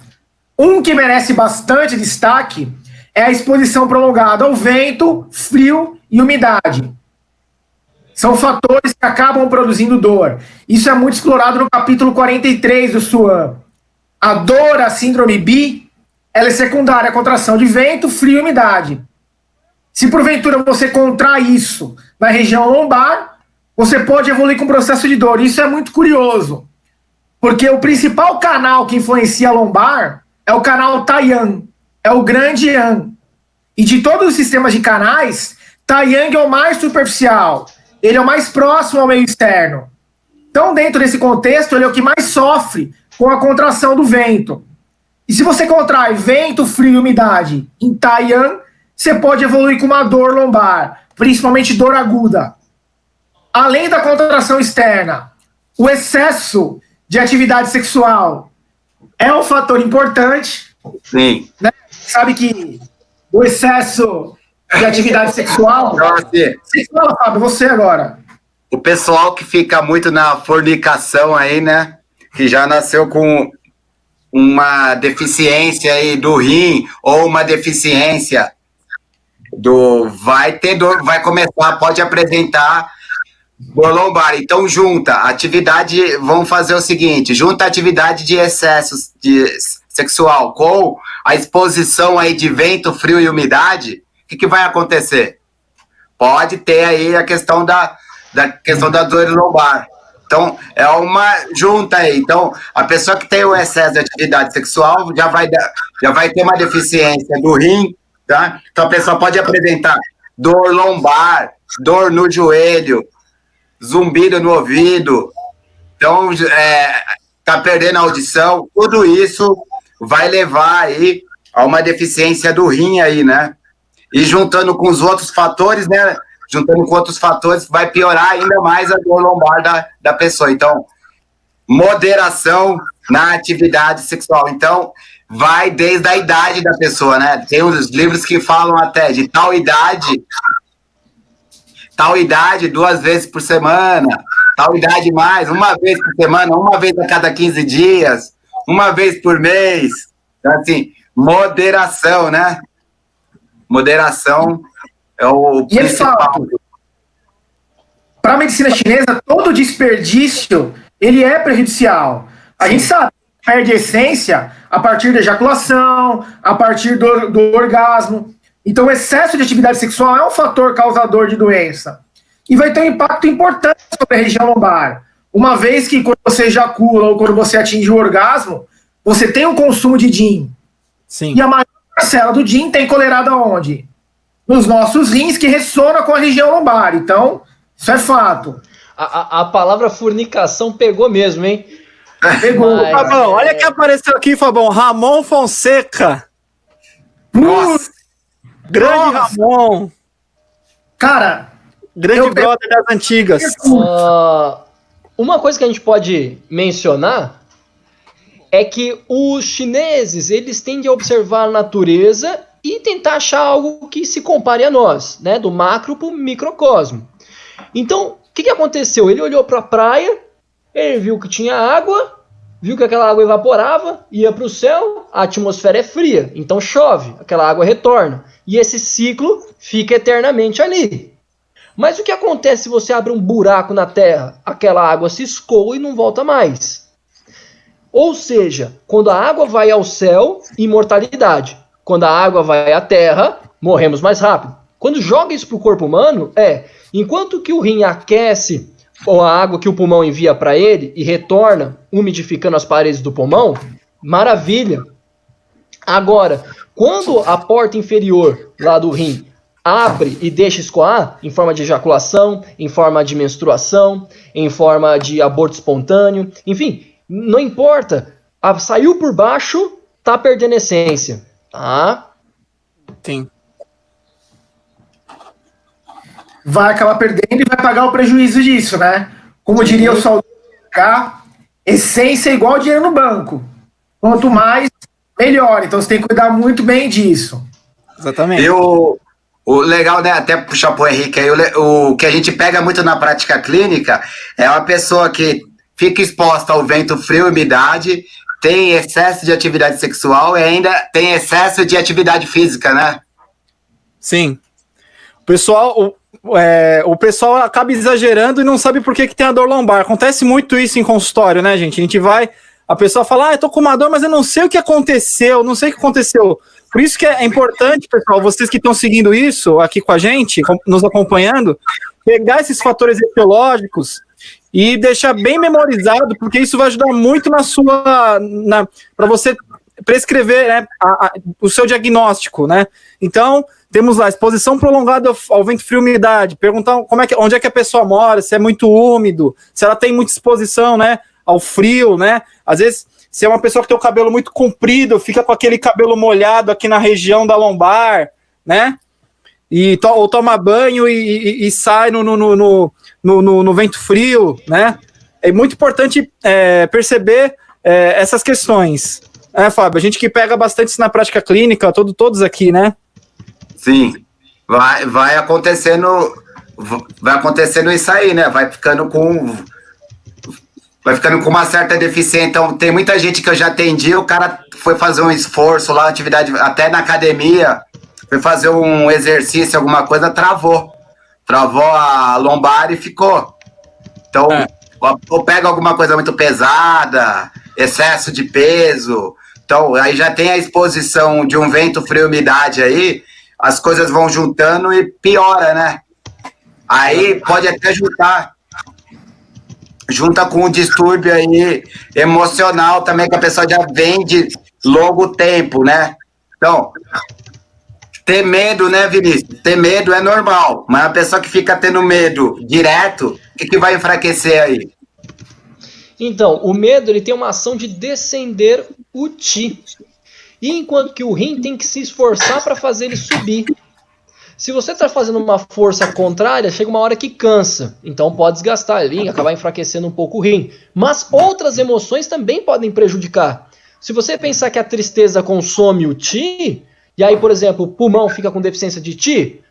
um que merece bastante destaque é a exposição prolongada ao vento, frio e umidade. São fatores que acabam produzindo dor. Isso é muito explorado no capítulo 43 do SUAM. A dor, a síndrome BI, ela é secundária à contração de vento, frio e umidade. Se porventura você contrai isso na região lombar, você pode evoluir com processo de dor. Isso é muito curioso, porque o principal canal que influencia a lombar é o canal Tayan, é o grande Yan. E de todos os sistemas de canais, Taiyang é o mais superficial. Ele é o mais próximo ao meio externo. Então, dentro desse contexto, ele é o que mais sofre com a contração do vento. E se você contrai vento, frio e umidade em Taiyang, você pode evoluir com uma dor lombar, principalmente dor aguda. Além da contração externa, o excesso de atividade sexual é um fator importante. Sim. Né? Sabe que o excesso de atividade sexual... Você fala, Fábio, você agora. O pessoal que fica muito na fornicação aí, né? Que já nasceu com uma deficiência aí do rim ou uma deficiência vai ter dor, vai começar, pode apresentar dor lombar. Então junta atividade, vamos fazer o seguinte, junta a atividade de excesso sexual com a exposição aí de vento, frio e umidade, o que vai acontecer? Pode ter aí a questão da questão da dor lombar. Então, é uma junta aí. Então, a pessoa que tem o excesso de atividade sexual já vai ter uma deficiência do rim, tá? Então, a pessoa pode apresentar dor lombar, dor no joelho, zumbido no ouvido, então, tá perdendo a audição. Tudo isso vai levar aí a uma deficiência do rim aí, né? E juntando com os outros fatores, né? Juntando com outros fatores, vai piorar ainda mais a dor lombar da pessoa. Então, moderação na atividade sexual. Então, vai desde a idade da pessoa, né? Tem uns livros que falam até de tal idade 2 vezes por semana, tal idade mais, 1 vez por semana, 1 vez a cada 15 dias, 1 vez por mês. Então, assim, moderação, né? Moderação é o principal. Para a medicina chinesa, todo desperdício ele é prejudicial. A gente sabe que perde a essência a partir da ejaculação, a partir do orgasmo. Então, o excesso de atividade sexual é um fator causador de doença. E vai ter um impacto importante sobre a região lombar. Uma vez que quando você ejacula ou quando você atinge o orgasmo, você tem um consumo de DIN. Sim. E a maior parcela do DIN tem encolerado aonde? Nos nossos rins, que ressona com a região lombar. Então, isso é fato. A palavra fornicação pegou mesmo, hein? Pegou. Mas... Fabão, olha quem apareceu aqui, Fabão. Ramon Fonseca. Nossa. Grande Ramon. Cara, grande brother das antigas. Uma coisa que a gente pode mencionar é que os chineses, eles tendem a observar a natureza e tentar achar algo que se compare a nós, né? Do macro para o microcosmo. Então, o que aconteceu? Ele olhou para a praia, ele viu que tinha água, viu que aquela água evaporava, ia para o céu, a atmosfera é fria, então chove, aquela água retorna. E esse ciclo fica eternamente ali. Mas o que acontece se você abre um buraco na terra? Aquela água se escoa e não volta mais. Ou seja, quando a água vai ao céu, imortalidade. Quando a água vai à terra, morremos mais rápido. Quando joga isso para o corpo humano, enquanto que o rim aquece a água que o pulmão envia para ele e retorna, umidificando as paredes do pulmão, maravilha. Agora, quando a porta inferior lá do rim abre e deixa escoar, em forma de ejaculação, em forma de menstruação, em forma de aborto espontâneo, enfim, não importa, saiu por baixo, tá perdendo essência, tá? Sim. Vai acabar perdendo e vai pagar o prejuízo disso, né? Como diria o saudoso, essência é igual dinheiro no banco. Quanto mais, melhor. Então você tem que cuidar muito bem disso. Exatamente. E o legal, né, até puxar pro Henrique aí, o que a gente pega muito na prática clínica é uma pessoa que fica exposta ao vento frio e umidade, tem excesso de atividade sexual e ainda tem excesso de atividade física, né? Sim. O pessoal acaba exagerando e não sabe por que tem a dor lombar. Acontece muito isso em consultório, né, gente? A gente vai, a pessoa fala, eu tô com uma dor, mas eu não sei o que aconteceu, Por isso que é importante, pessoal, vocês que estão seguindo isso aqui com a gente, nos acompanhando, pegar esses fatores etiológicos e deixar bem memorizado, porque isso vai ajudar muito para você prescrever, né, o seu diagnóstico, né? Então, Temos lá exposição prolongada ao vento frio e umidade, perguntar onde é que a pessoa mora, se é muito úmido, se ela tem muita exposição, né, ao frio, né? Às vezes, se é uma pessoa que tem o cabelo muito comprido, fica com aquele cabelo molhado aqui na região da lombar, né? Ou toma banho e sai no vento frio, né? É muito importante perceber essas questões. Fábio? A gente que pega bastante isso na prática clínica, todos aqui, né? Sim. Vai acontecendo isso aí, né? Vai ficando com uma certa deficiência. Então, tem muita gente que eu já atendi, o cara foi fazer um esforço lá, atividade, até na academia, foi fazer um exercício, alguma coisa, travou a lombar e ficou. Então, ou pega alguma coisa muito pesada, excesso de peso, então aí já tem a exposição de um vento frio e umidade aí, as coisas vão juntando e piora, né? Aí pode até junta com um distúrbio aí emocional também, que a pessoa já vem de longo tempo, né? Então, ter medo, né, Vinícius? Ter medo é normal, mas a pessoa que fica tendo medo direto, o que vai enfraquecer aí? Então, o medo ele tem uma ação de descender o Qi. E enquanto que o Rin tem que se esforçar para fazer ele subir. Se você está fazendo uma força contrária, chega uma hora que cansa. Então pode desgastar ali, acabar enfraquecendo um pouco o rim. Mas outras emoções também podem prejudicar. Se você pensar que a tristeza consome o Qi, e aí, por exemplo, o pulmão fica com deficiência de Qi,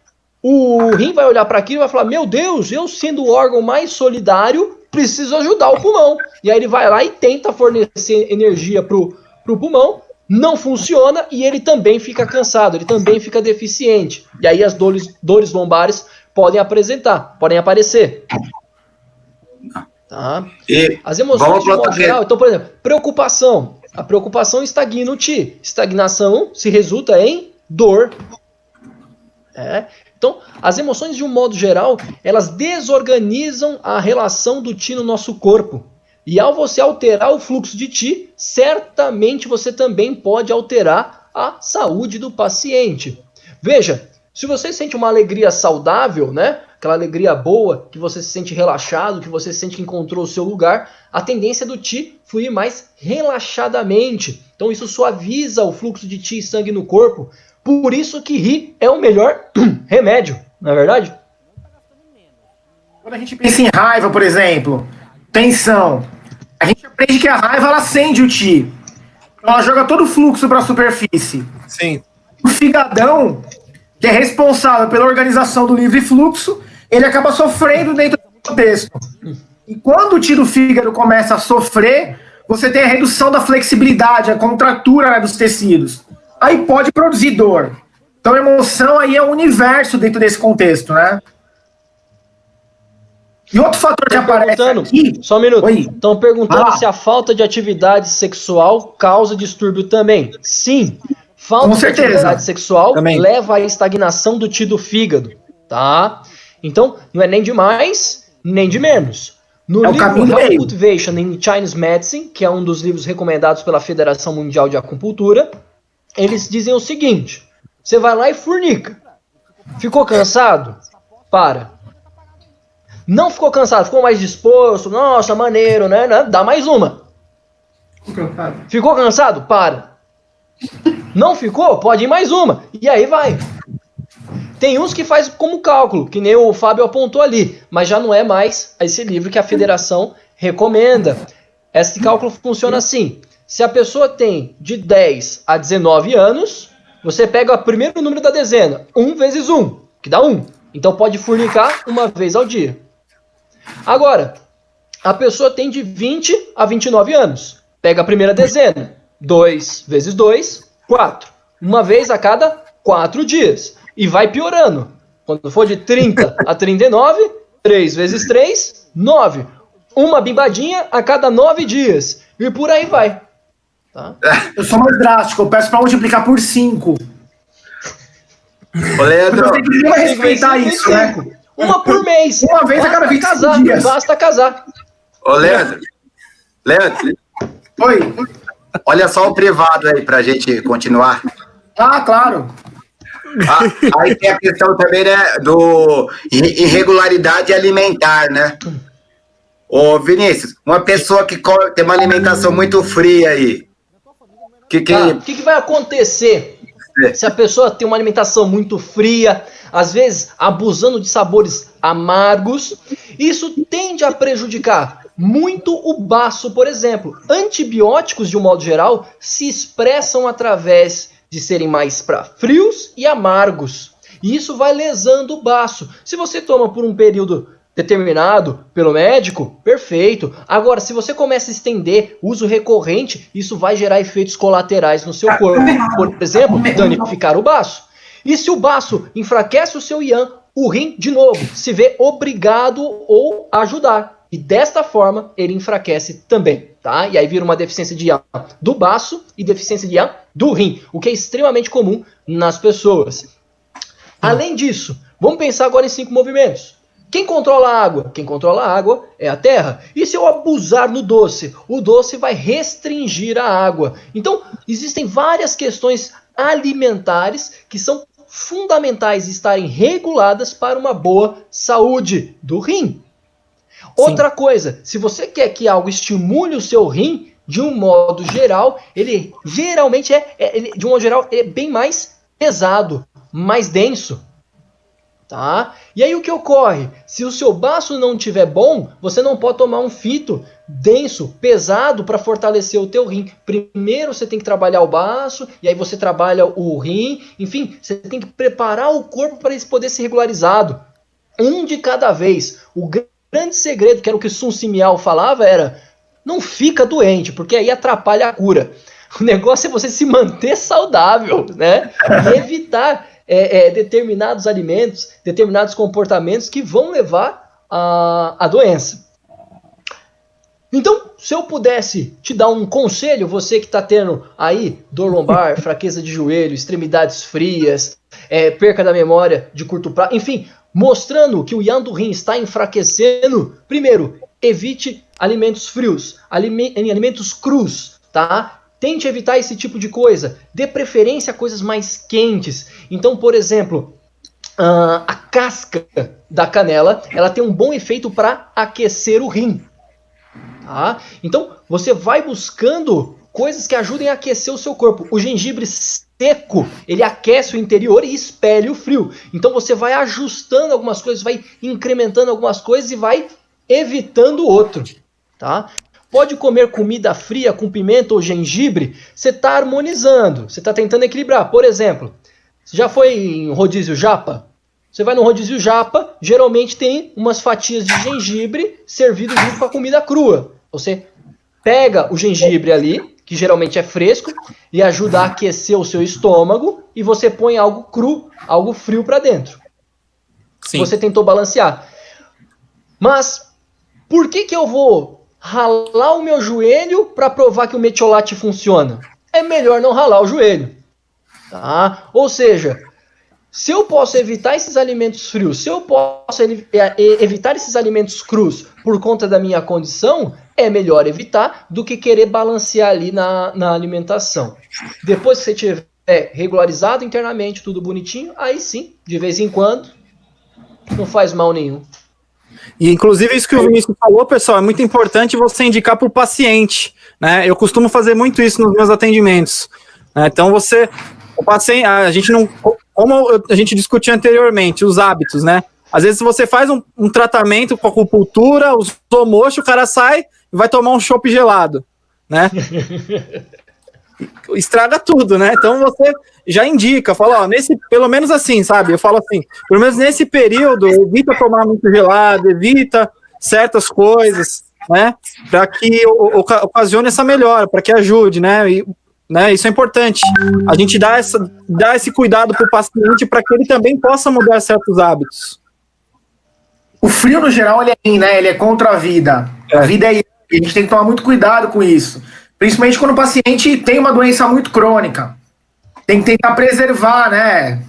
o rim vai olhar para aquilo e vai falar, meu Deus, eu sendo o órgão mais solidário, preciso ajudar o pulmão. E aí ele vai lá e tenta fornecer energia pro pulmão, não funciona e ele também fica cansado, ele também fica deficiente. E aí as dores lombares podem aparecer. Tá? As emoções de modo geral, então, por exemplo, preocupação. A preocupação estagna o Qi. Estagnação se resulta em dor. Então, as emoções de um modo geral, elas desorganizam a relação do Qi no nosso corpo. E ao você alterar o fluxo de Qi, certamente você também pode alterar a saúde do paciente. Veja, se você sente uma alegria saudável, né? Aquela alegria boa, que você se sente relaxado, que você sente que encontrou o seu lugar, a tendência do Qi fluir mais relaxadamente. Então isso suaviza o fluxo de Qi e sangue no corpo. Por isso que rir é o melhor remédio, não é verdade? Quando a gente pensa em raiva, por exemplo, tensão, a gente aprende que a raiva ela acende o Qi. Ela joga todo o fluxo para a superfície. Sim. O figadão, que é responsável pela organização do livre fluxo, ele acaba sofrendo dentro do contexto. E quando o Qi do fígado começa a sofrer, você tem a redução da flexibilidade, a contratura, né, dos tecidos. Aí pode produzir dor. Então a emoção aí é o universo dentro desse contexto, né? E outro fator que aparece aqui... Só um minuto. Estão perguntando se a falta de atividade sexual causa distúrbio também. Sim. Falta de atividade sexual também leva à estagnação do Qi do fígado. Tá? Então, não é nem de mais, nem de menos. No livro Health Cultivation in Chinese Medicine, que é um dos livros recomendados pela Federação Mundial de Acupuntura, eles dizem o seguinte: você vai lá e fornica. Ficou cansado? Para. Não ficou cansado, ficou mais disposto, nossa, maneiro, né? Dá mais uma. Ficou cansado? Para. Não ficou? Pode ir mais uma. E aí vai. Tem uns que faz como cálculo, que nem o Fábio apontou ali, mas já não é mais esse livro que a federação recomenda. Esse cálculo funciona assim: se a pessoa tem de 10 a 19 anos, você pega o primeiro número da dezena, 1 vezes 1, que dá 1. Então pode fornicar uma vez ao dia. Agora, a pessoa tem de 20 a 29 anos. Pega a primeira dezena. 2 vezes 2, 4. Uma vez a cada 4 dias. E vai piorando. Quando for de 30 a 39, 3 vezes 3, 9. Uma bimbadinha a cada 9 dias. E por aí vai. Tá? Eu sou mais drástico. Eu peço para multiplicar por 5. Ô, Leandro, você tem que respeitar isso, né? Uma por mês. Uma vez a cada 25 dias. Basta casar. Ô, Leandro. Oi. Olha só o privado aí pra gente continuar. Ah, claro. Aí tem a questão também, né, do irregularidade alimentar, né? Ô, Vinícius, uma pessoa que tem uma alimentação muito fria aí. O que vai acontecer se a pessoa tem uma alimentação muito fria, às vezes abusando de sabores amargos? Isso tende a prejudicar muito o baço, por exemplo. Antibióticos, de um modo geral, se expressam através de serem mais para frios e amargos. E isso vai lesando o baço. Se você toma por um período determinado pelo médico, perfeito. Agora, se você começa a estender uso recorrente, isso vai gerar efeitos colaterais no seu corpo. Por exemplo, danificar o baço. E se o baço enfraquece o seu yang, o rim, de novo, se vê obrigado ou a ajudar. E desta forma, ele enfraquece também, tá? E aí vira uma deficiência de yang do baço e deficiência de yang do rim, o que é extremamente comum nas pessoas. Além disso, vamos pensar agora em 5 movimentos. Quem controla a água? Quem controla a água é a terra. E se eu abusar no doce? O doce vai restringir a água. Então, existem várias questões alimentares que são fundamentais estarem reguladas para uma boa saúde do rim. Outra coisa, se você quer que algo estimule o seu rim, de um modo geral, ele geralmente de um modo geral, ele é bem mais pesado, mais denso. Tá? E aí o que ocorre? Se o seu baço não estiver bom, você não pode tomar um fito denso, pesado para fortalecer o teu rim. Primeiro você tem que trabalhar o baço, e aí você trabalha o rim. Enfim, você tem que preparar o corpo para ele poder ser regularizado. Um de cada vez. O grande segredo, que era o que Sun Simiao falava, era: não fica doente, porque aí atrapalha a cura. O negócio é você se manter saudável, né? E evitar determinados alimentos, determinados comportamentos que vão levar à doença. Então, se eu pudesse te dar um conselho, você que está tendo aí dor lombar, fraqueza de joelho, extremidades frias, perca da memória de curto prazo, enfim, mostrando que o yang do rim está enfraquecendo, primeiro, evite alimentos frios, alimentos crus, tá? Tente evitar esse tipo de coisa. Dê preferência a coisas mais quentes. Então, por exemplo, a casca da canela, ela tem um bom efeito para aquecer o rim. Tá? Então, você vai buscando coisas que ajudem a aquecer o seu corpo. O gengibre seco, ele aquece o interior e expele o frio. Então, você vai ajustando algumas coisas, vai incrementando algumas coisas e vai evitando o outro. Tá? Pode comer comida fria com pimenta ou gengibre, você está harmonizando, você está tentando equilibrar. Por exemplo, você já foi em rodízio japa? Você vai no rodízio japa, geralmente tem umas fatias de gengibre servido junto com a comida crua. Você pega o gengibre ali, que geralmente é fresco, e ajuda a aquecer o seu estômago, e você põe algo cru, algo frio para dentro. Sim. Você tentou balancear. Mas, por que eu vou ralar o meu joelho para provar que o metiolate funciona? É melhor não ralar o joelho. Tá? Ou seja, se eu posso evitar esses alimentos frios, se eu posso evitar esses alimentos crus por conta da minha condição, é melhor evitar do que querer balancear ali na alimentação. Depois que você tiver regularizado internamente, tudo bonitinho, aí sim, de vez em quando, não faz mal nenhum. E, inclusive, isso que o Vinícius falou, pessoal, é muito importante você indicar para o paciente, né? Eu costumo fazer muito isso nos meus atendimentos. Né? Então, o paciente, a gente não, como a gente discutiu anteriormente, os hábitos, né? Às vezes você faz um tratamento com acupuntura, usou mocho, o cara sai e vai tomar um chopp gelado, né? Estraga tudo, né? Então você já indica, fala, ó, pelo menos assim, sabe? Eu falo assim, pelo menos nesse período, evita tomar muito gelado, evita certas coisas, né? Para que ocasione essa melhora, para que ajude, né? E, né? Isso é importante. A gente dá esse cuidado para o paciente para que ele também possa mudar certos hábitos. O frio, no geral, ele é ruim, né? Ele é contra a vida. A vida é isso. A gente tem que tomar muito cuidado com isso. Principalmente quando o paciente tem uma doença muito crônica. Tem que tentar preservar, né?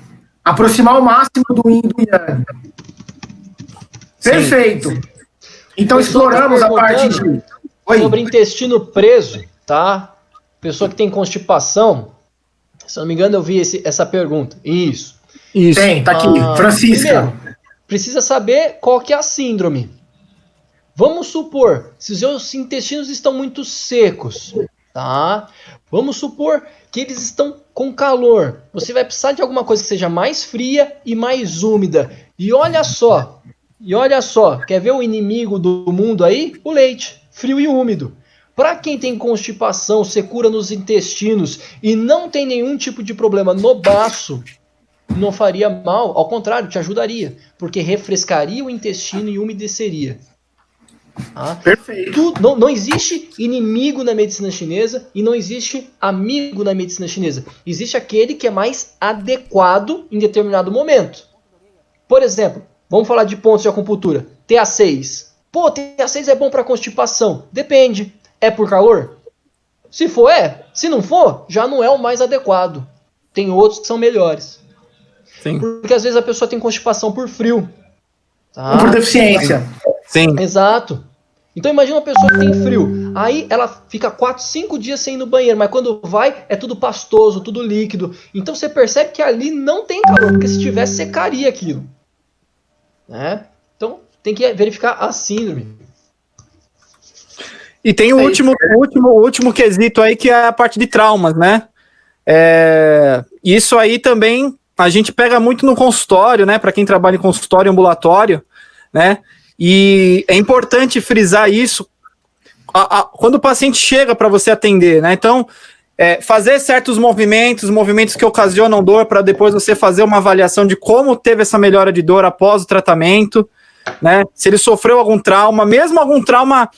Aproximar o máximo do yin e do yang. Perfeito. Então exploramos a parte de... Sobre intestino preso, tá? Pessoa que tem constipação, se eu não me engano eu vi essa pergunta. Isso. Isso. Tem, tá aqui. Francisca. Primeiro, precisa saber qual que é a síndrome. Vamos supor, se os seus intestinos estão muito secos, tá? Vamos supor que eles estão com calor. Você vai precisar de alguma coisa que seja mais fria e mais úmida. E olha só, quer ver o inimigo do mundo aí? O leite, frio e úmido. Para quem tem constipação, secura nos intestinos e não tem nenhum tipo de problema no baço, não faria mal, ao contrário, te ajudaria, porque refrescaria o intestino e umedeceria. Tá? Perfeito. Não existe inimigo na medicina chinesa e não existe amigo na medicina chinesa. Existe aquele que é mais adequado em determinado momento. Por exemplo, vamos falar de pontos de acupuntura. TA6. Pô, TA6 é bom para constipação. Depende. É por calor? Se for, é. Se não for, já não é o mais adequado. Tem outros que são melhores. Sim. Porque às vezes a pessoa tem constipação por frio. Tá? Por deficiência. Sim. Exato. Então imagina uma pessoa que tem frio. Aí ela fica 4, 5 dias sem ir no banheiro. Mas quando vai, é tudo pastoso, tudo líquido. Então você percebe que ali não tem calor. Porque se tivesse, secaria aquilo. Né? Então tem que verificar a síndrome. E tem o último quesito aí, que é a parte de traumas, né? Isso aí também a gente pega muito no consultório, né? Para quem trabalha em consultório ambulatório, né? E é importante frisar isso quando o paciente chega para você atender, né? Então, fazer certos movimentos que ocasionam dor, para depois você fazer uma avaliação de como teve essa melhora de dor após o tratamento, né? Se ele sofreu algum trauma, mesmo algum trauma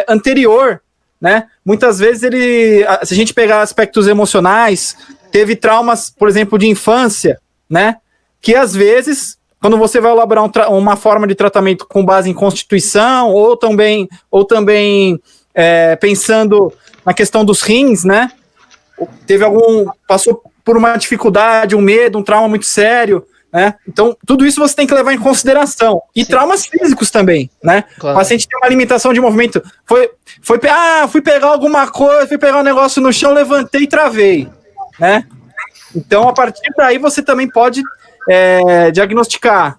anterior, né? Muitas vezes se a gente pegar aspectos emocionais, teve traumas, por exemplo, de infância, né? Que às vezes, quando você vai elaborar uma forma de tratamento com base em constituição, ou também pensando na questão dos rins, né? Passou por uma dificuldade, um medo, um trauma muito sério, né? Então, tudo isso você tem que levar em consideração. E traumas físicos também, né? Claro. O paciente tem uma limitação de movimento. Fui pegar alguma coisa, fui pegar um negócio no chão, levantei e travei, né? Então, a partir daí, você também pode diagnosticar.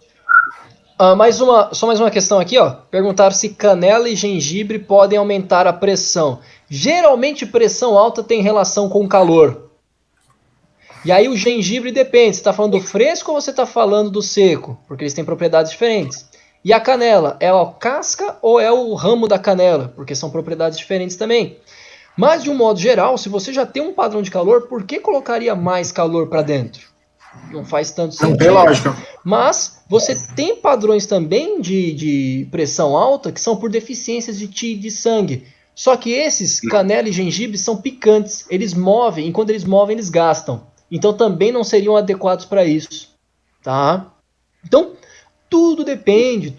Só mais uma questão aqui, ó. Perguntaram se canela e gengibre podem aumentar a pressão. Geralmente, pressão alta tem relação com calor. E aí o gengibre depende, você está falando do fresco ou você está falando do seco? Porque eles têm propriedades diferentes. E a canela, é a casca ou é o ramo da canela? Porque são propriedades diferentes também. Mas de um modo geral, se você já tem um padrão de calor, por que colocaria mais calor para dentro? Não faz tanto sentido. Não tem lógica. Mas você tem padrões também de pressão alta que são por deficiências de Qi de sangue. Só que esses, canela e gengibre, são picantes. Eles movem, e quando eles movem, eles gastam. Então também não seriam adequados para isso, tá? Então tudo depende,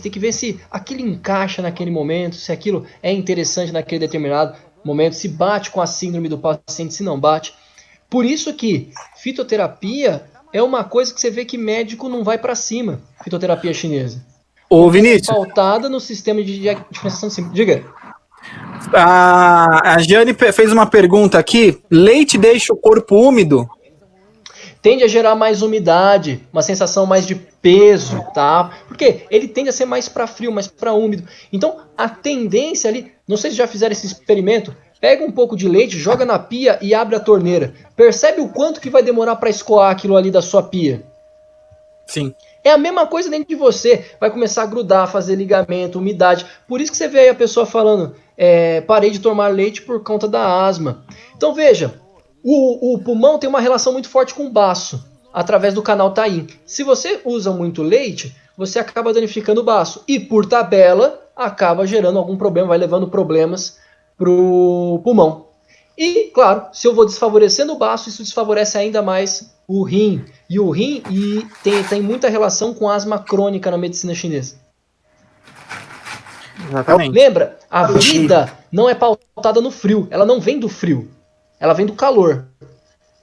tem que ver se aquilo encaixa naquele momento, se aquilo é interessante naquele determinado momento, se bate com a síndrome do paciente, se não bate. Por isso que fitoterapia é uma coisa que você vê que médico não vai para cima, fitoterapia chinesa. Ô, Vinícius. Pautada no sistema de diferenciação simples. Diga. A Jane fez uma pergunta aqui. Leite deixa o corpo úmido? Tende a gerar mais umidade, uma sensação mais de peso, tá? Porque ele tende a ser mais para frio, mais para úmido. Então, a tendência ali, não sei se já fizeram esse experimento, pega um pouco de leite, joga na pia e abre a torneira. Percebe o quanto que vai demorar para escoar aquilo ali da sua pia? Sim. É a mesma coisa dentro de você. Vai começar a grudar, fazer ligamento, umidade. Por isso que você vê aí a pessoa falando, parei de tomar leite por conta da asma. Então veja, o pulmão tem uma relação muito forte com o baço, através do canal Taim. Se você usa muito leite, você acaba danificando o baço. E por tabela, acaba gerando algum problema, vai levando problemas para o pulmão. E, claro, se eu vou desfavorecendo o baço, isso desfavorece ainda mais o rim. E o rim tem muita relação com asma crônica na medicina chinesa. Exatamente. Lembra, a vida não é pautada no frio, ela não vem do frio, ela vem do calor.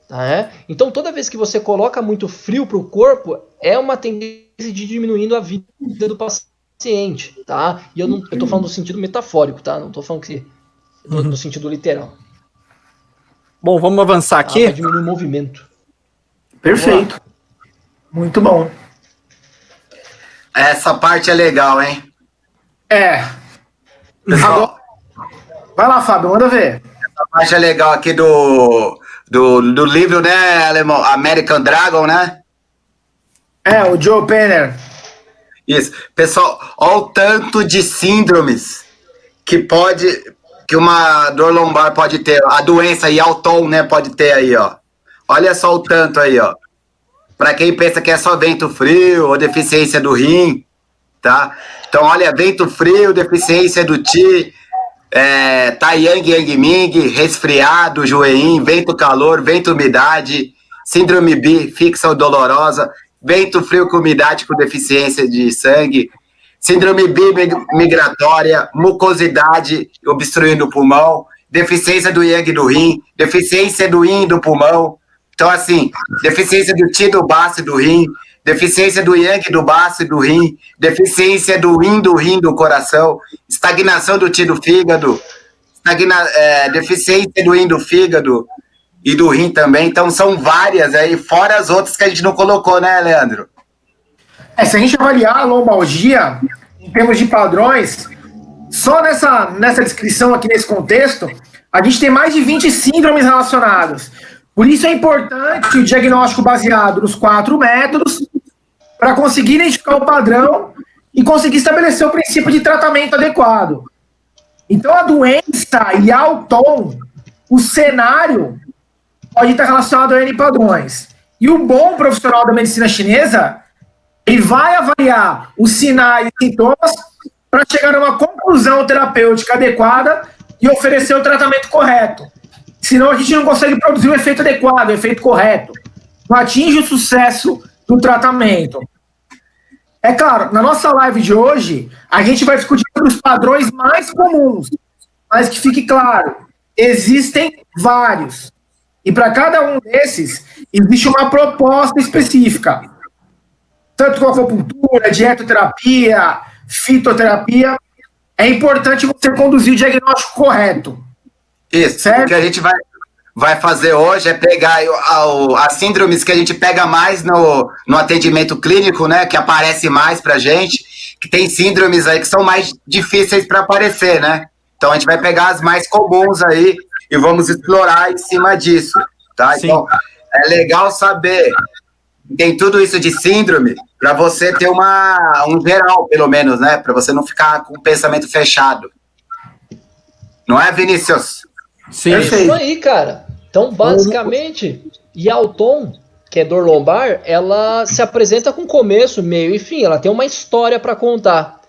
Tá? Então toda vez que você coloca muito frio para o corpo, é uma tendência de diminuindo a vida do paciente. Tá? E eu estou falando no sentido metafórico, tá? Não estou falando que no sentido literal. Bom, vamos avançar aqui. Vai diminuir o movimento. Perfeito. Muito bom. Essa parte é legal, hein? Agora, vai lá, Fábio, manda ver. Essa parte é legal aqui do livro, né, alemão? American Dragon, né? O Joe Penner. Isso. Pessoal, olha o tanto de síndromes que uma dor lombar pode ter. A doença Yalton, né, pode ter aí, ó. Olha só o tanto aí, ó. Para quem pensa que é só vento frio ou deficiência do rim, tá? Então, olha, vento frio, deficiência do Ti, Taiyang Yang Ming, resfriado, joelhinho, vento calor, vento umidade, síndrome B, fixa ou dolorosa, vento frio com umidade com deficiência de sangue, síndrome B migratória, mucosidade obstruindo o pulmão, deficiência do Yang do rim, deficiência do Yin do pulmão. Então, assim, deficiência do Ti do baço e do rim, deficiência do Yang do baço e do rim, deficiência do Yin do rim do coração, estagnação do Ti do fígado, deficiência do Yin do fígado e do rim também. Então, são várias aí, fora as outras que a gente não colocou, né, Leandro? Se a gente avaliar a lombalgia, em termos de padrões, só nessa descrição aqui, nesse contexto, a gente tem mais de 20 síndromes relacionadas. Por isso é importante o diagnóstico baseado nos 4 métodos para conseguir identificar o padrão e conseguir estabelecer o princípio de tratamento adequado. Então, a doença Yalton, o cenário pode estar relacionado a N padrões. E o bom profissional da medicina chinesa, ele vai avaliar os sinais e sintomas para chegar a uma conclusão terapêutica adequada e oferecer o tratamento correto. Senão a gente não consegue produzir o efeito adequado, o efeito correto. Não atinge o sucesso do tratamento. É claro, na nossa live de hoje, a gente vai discutir os padrões mais comuns. Mas que fique claro, existem vários. E para cada um desses, existe uma proposta específica. Tanto com acupuntura, dietoterapia, fitoterapia, é importante você conduzir o diagnóstico correto. Isso, certo? O que a gente vai fazer hoje é pegar as síndromes que a gente pega mais no atendimento clínico, né, que aparece mais pra gente, que tem síndromes aí que são mais difíceis para aparecer, né? Então a gente vai pegar as mais comuns aí e vamos explorar em cima disso, tá? Sim. Então é legal saber que tem tudo isso de síndrome para você ter um geral, pelo menos, né? Para você não ficar com o pensamento fechado. Não é, Vinícius? Sim. É isso aí, cara. Então, basicamente, Yalton, que é dor lombar, ela se apresenta com começo, meio e fim. Ela tem uma história para contar.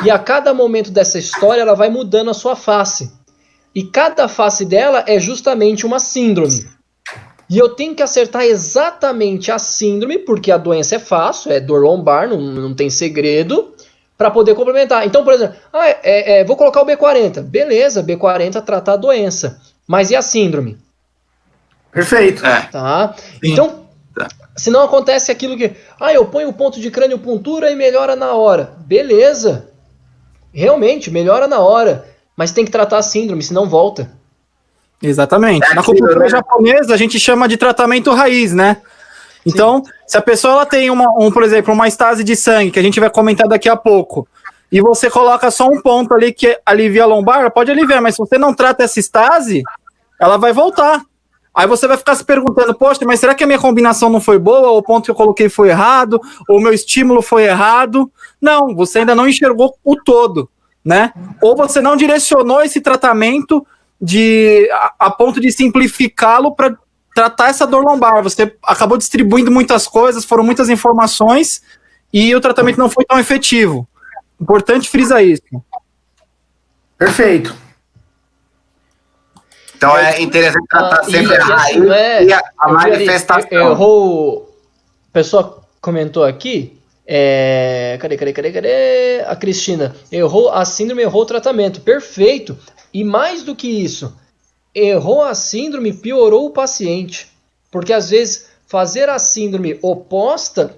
E a cada momento dessa história, ela vai mudando a sua face. E cada face dela é justamente uma síndrome. E eu tenho que acertar exatamente a síndrome, porque a doença é fácil, é dor lombar, não tem segredo, para poder complementar. Então, por exemplo, vou colocar o B40. Beleza, B40 tratar a doença. Mas e a síndrome? Perfeito. Tá? Então, se não acontece aquilo que... eu ponho o ponto de crânio-puntura e melhora na hora. Beleza. Realmente, melhora na hora. Mas tem que tratar a síndrome, senão volta. Exatamente. Na acupuntura japonesa, a gente chama de tratamento raiz, né? Então, se a pessoa ela tem, por exemplo, uma estase de sangue, que a gente vai comentar daqui a pouco, e você coloca só um ponto ali que alivia a lombar, pode aliviar, mas se você não trata essa estase, ela vai voltar. Aí você vai ficar se perguntando, poxa, mas será que a minha combinação não foi boa, ou o ponto que eu coloquei foi errado, ou o meu estímulo foi errado? Não, você ainda não enxergou o todo, né? Ou você não direcionou esse tratamento a ponto de simplificá-lo para tratar essa dor lombar. Você acabou distribuindo muitas coisas, foram muitas informações, e o tratamento não foi tão efetivo. Importante frisar isso. Perfeito. Então é interessante tratar sempre a raiz e a manifestação. O pessoal comentou aqui, cadê? A Cristina, errou a síndrome, errou o tratamento. Perfeito. E mais do que isso, errou a síndrome, piorou o paciente. Porque às vezes fazer a síndrome oposta,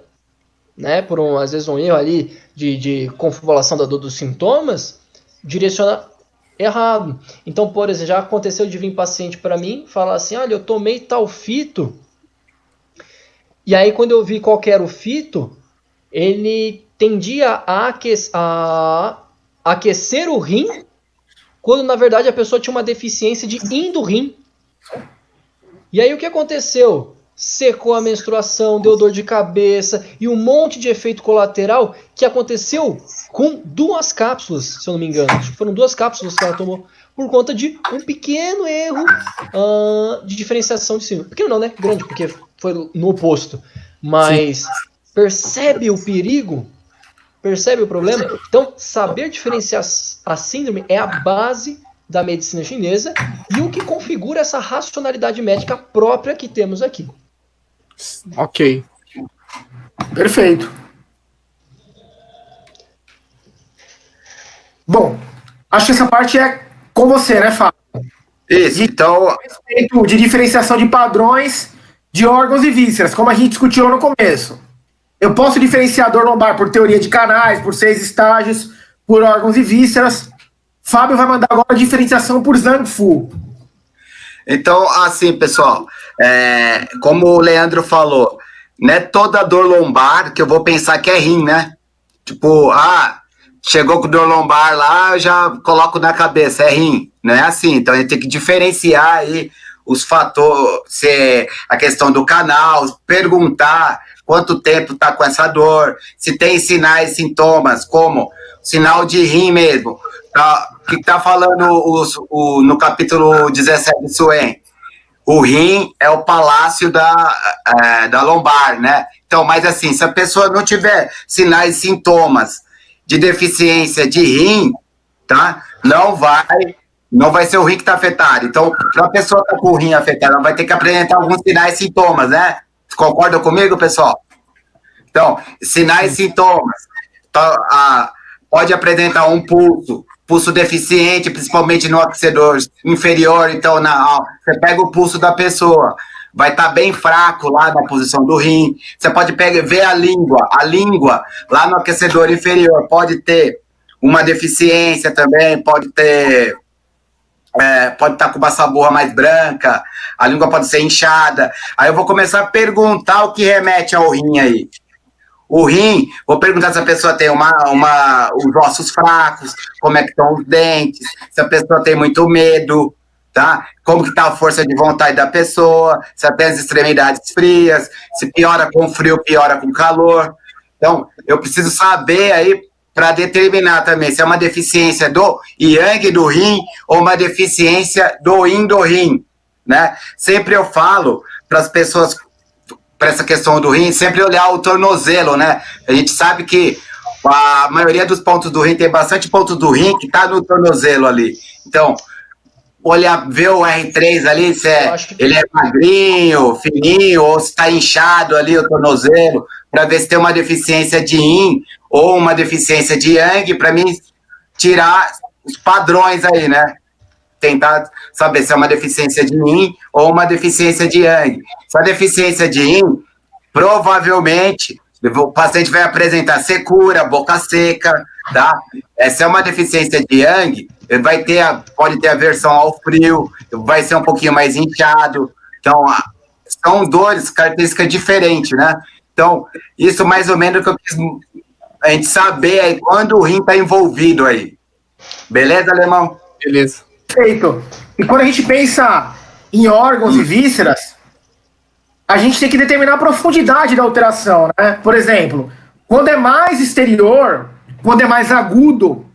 né, às vezes um erro ali de confabulação dos sintomas, direciona errado. Então, por exemplo, já aconteceu de vir paciente para mim falar assim, olha, eu tomei tal fito E aí, quando eu vi qual que era o fito, ele tendia a aquecer o rim, quando na verdade a pessoa tinha uma deficiência de yin do rim. E aí o que aconteceu? Secou a menstruação, deu dor de cabeça e um monte de efeito colateral que aconteceu com 2 cápsulas, se eu não me engano. Acho que foram 2 cápsulas que ela tomou por conta de um pequeno erro de diferenciação de síndrome. Pequeno não, né? Grande, porque foi no oposto. Mas sim, percebe o perigo? Percebe o problema? Então, saber diferenciar a síndrome é a base da medicina chinesa e o que configura essa racionalidade médica própria que temos aqui. Ok. Perfeito. Bom, acho que essa parte é com você, né, Fábio? Isso, então... A respeito de diferenciação de padrões de órgãos e vísceras, como a gente discutiu no começo. Eu posso diferenciar dor lombar por teoria de canais, por 6 estágios, por órgãos e vísceras. Fábio vai mandar agora a diferenciação por Zhang Fu. Então, assim, pessoal, como o Leandro falou, não é toda dor lombar que eu vou pensar que é rim, né? Tipo, chegou com dor lombar lá, eu já coloco na cabeça, é rim. Não é assim, então a gente tem que diferenciar aí os fatores, a questão do canal, perguntar quanto tempo está com essa dor, se tem sinais e sintomas, como sinal de rim mesmo. Que está falando no capítulo 17 de Suen. O rim é o palácio da lombar, né? Então, mas assim, se a pessoa não tiver sinais e sintomas de deficiência de rim, tá? Não vai ser o rim que está afetado. Então, para a pessoa estar com o rim afetado, ela vai ter que apresentar alguns sinais e sintomas, né? Concordam comigo, pessoal? Então, sinais e sintomas. Então, pode apresentar um pulso deficiente, principalmente no aquecedor inferior. Então, você pega o pulso da pessoa, vai estar bem fraco lá na posição do rim. Você pode ver a língua lá no aquecedor inferior pode ter uma deficiência também, pode estar com uma saburra mais branca, a língua pode ser inchada. Aí eu vou começar a perguntar o que remete ao rim aí. O rim, vou perguntar se a pessoa tem os ossos fracos, como é que estão os dentes, se a pessoa tem muito medo, tá? Como que está a força de vontade da pessoa, se ela tem as extremidades frias, se piora com frio, piora com calor. Então, eu preciso saber aí para determinar também se é uma deficiência do yang do rim ou uma deficiência do yin do rim, né? Sempre eu falo para as pessoas, para essa questão do rim, sempre olhar o tornozelo, né? A gente sabe que a maioria dos pontos do rim tem bastante pontos do rim que tá no tornozelo ali. Então, ver o R3 ali, se ele é magrinho, fininho, ou se tá inchado ali o tornozelo, para ver se tem uma deficiência de yin ou uma deficiência de yang, para mim tirar os padrões aí, né? Tentar saber se é uma deficiência de yin ou uma deficiência de yang. Se a deficiência de yin, provavelmente o paciente vai apresentar secura, boca seca, tá? Se é uma deficiência de yang, ele pode ter aversão ao frio, vai ser um pouquinho mais inchado. Então, são dores, características diferentes, né? Então, isso mais ou menos que eu quis a gente saber aí quando o rim está envolvido aí. Beleza, Alemão? Beleza. Perfeito. E quando a gente pensa em órgãos e vísceras, a gente tem que determinar a profundidade da alteração, né? Por exemplo, quando é mais exterior, quando é mais agudo,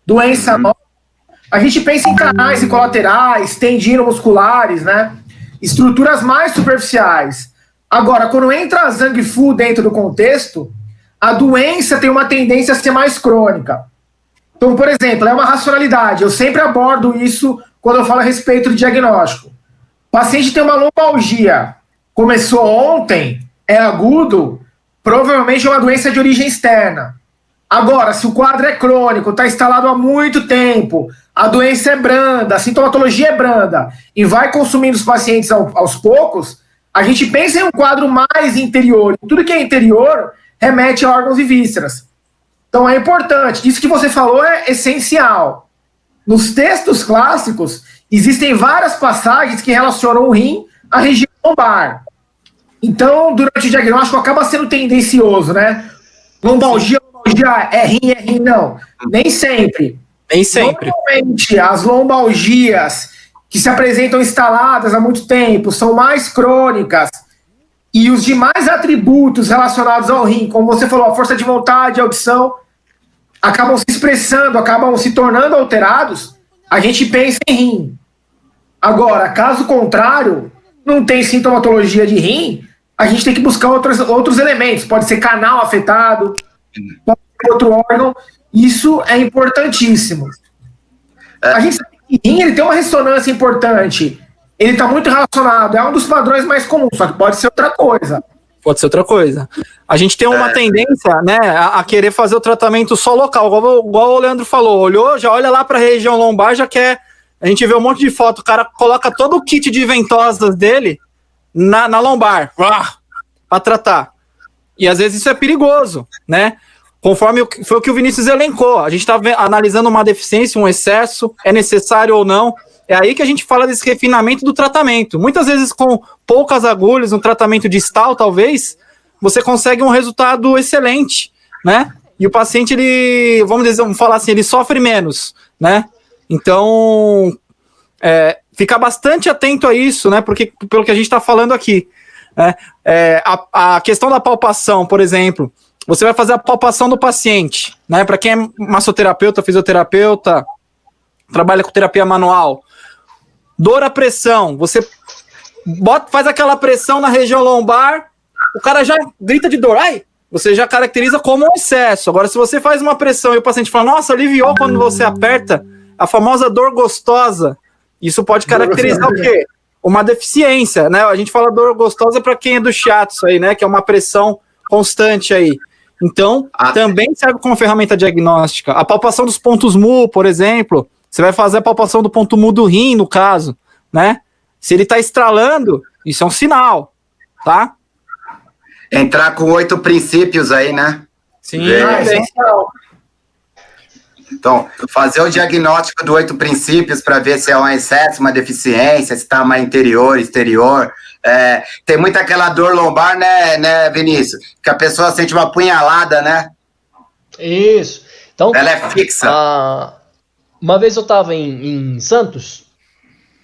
doença nova, a gente pensa em canais e colaterais, tendinomusculares, né? Estruturas mais superficiais. Agora, quando entra a Zhang Fu dentro do contexto, a doença tem uma tendência a ser mais crônica. Então, por exemplo, é uma racionalidade. Eu sempre abordo isso quando eu falo a respeito do diagnóstico. O paciente tem uma lombalgia, começou ontem, é agudo, provavelmente é uma doença de origem externa. Agora, se o quadro é crônico, está instalado há muito tempo, a doença é branda, a sintomatologia é branda, e vai consumindo os pacientes aos poucos, a gente pensa em um quadro mais interior. Tudo que é interior remete a órgãos e vísceras. Então é importante. Isso que você falou é essencial. Nos textos clássicos, existem várias passagens que relacionam o rim à região lombar. Então, durante o diagnóstico, acaba sendo tendencioso, né? Lombalgia é rim, não. Nem sempre. Nem sempre. Normalmente, as lombalgias que se apresentam instaladas há muito tempo são mais crônicas e os demais atributos relacionados ao rim, como você falou, a força de vontade, a audição, acabam se expressando, acabam se tornando alterados, a gente pensa em rim. Agora, caso contrário, não tem sintomatologia de rim, a gente tem que buscar outros elementos. Pode ser canal afetado, pode ser outro órgão. Isso é importantíssimo. A gente sabe que o rim ele tem uma ressonância importante. Ele está muito relacionado. É um dos padrões mais comuns, só que pode ser outra coisa. Pode ser outra coisa. A gente tem uma tendência, né, a querer fazer o tratamento só local, igual o Leandro falou. Olhou, já olha lá para a região lombar, já quer. A gente vê um monte de foto, o cara coloca todo o kit de ventosas dele na lombar, para tratar. E às vezes isso é perigoso, né? Conforme foi o que o Vinícius elencou. A gente está analisando uma deficiência, um excesso, é necessário ou não. É aí que a gente fala desse refinamento do tratamento. Muitas vezes com poucas agulhas, um tratamento distal, talvez, você consegue um resultado excelente, né? E o paciente, ele, vamos falar assim, ele sofre menos, né? Então, ficar bastante atento a isso, né? Porque, pelo que a gente está falando aqui, né? A questão da palpação, por exemplo, você vai fazer a palpação do paciente, né? Para quem é massoterapeuta, fisioterapeuta, trabalha com terapia manual, dor à pressão, você faz aquela pressão na região lombar, o cara já grita de dor, você já caracteriza como um excesso. Agora, se você faz uma pressão e o paciente fala, nossa, aliviou quando você aperta, a famosa dor gostosa, isso pode caracterizar o quê? Uma deficiência, né? A gente fala dor gostosa para quem é do shiatsu aí, né? Que é uma pressão constante aí. Então, também serve como ferramenta diagnóstica. A palpação dos pontos mu, por exemplo, você vai fazer a palpação do ponto mu do rim, no caso, né? Se ele está estralando, isso é um sinal, tá? Entrar com 8 princípios aí, né? Sim, Então, fazer o diagnóstico do 8 princípios para ver se é um excesso, uma deficiência, se está mais interior, exterior. Tem muita aquela dor lombar, né, Vinícius? Que a pessoa sente uma punhalada, né? Isso. Então, ela é fixa. Uma vez eu estava em Santos,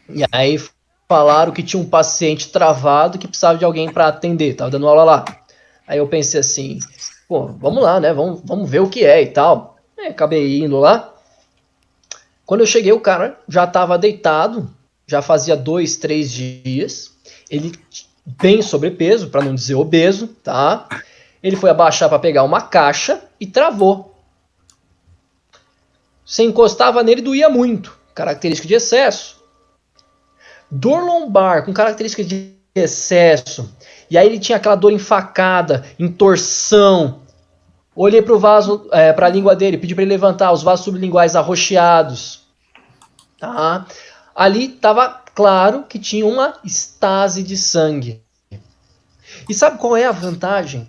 e aí falaram que tinha um paciente travado que precisava de alguém para atender, tava dando aula lá. Aí eu pensei assim, pô, vamos lá, né, vamos ver o que é e tal. Acabei indo lá. Quando eu cheguei, o cara já estava deitado, já fazia 2, 3 dias, ele bem sobrepeso, para não dizer obeso, tá? Ele foi abaixar para pegar uma caixa e travou. Você encostava nele, doía muito. Característica de excesso. Dor lombar com característica de excesso. E aí ele tinha aquela dor enfacada, em torção. Olhei para o vaso, para a língua dele, pedi para ele levantar os vasos sublinguais arroxeados. Tá? Ali estava claro que tinha uma estase de sangue. E sabe qual é a vantagem?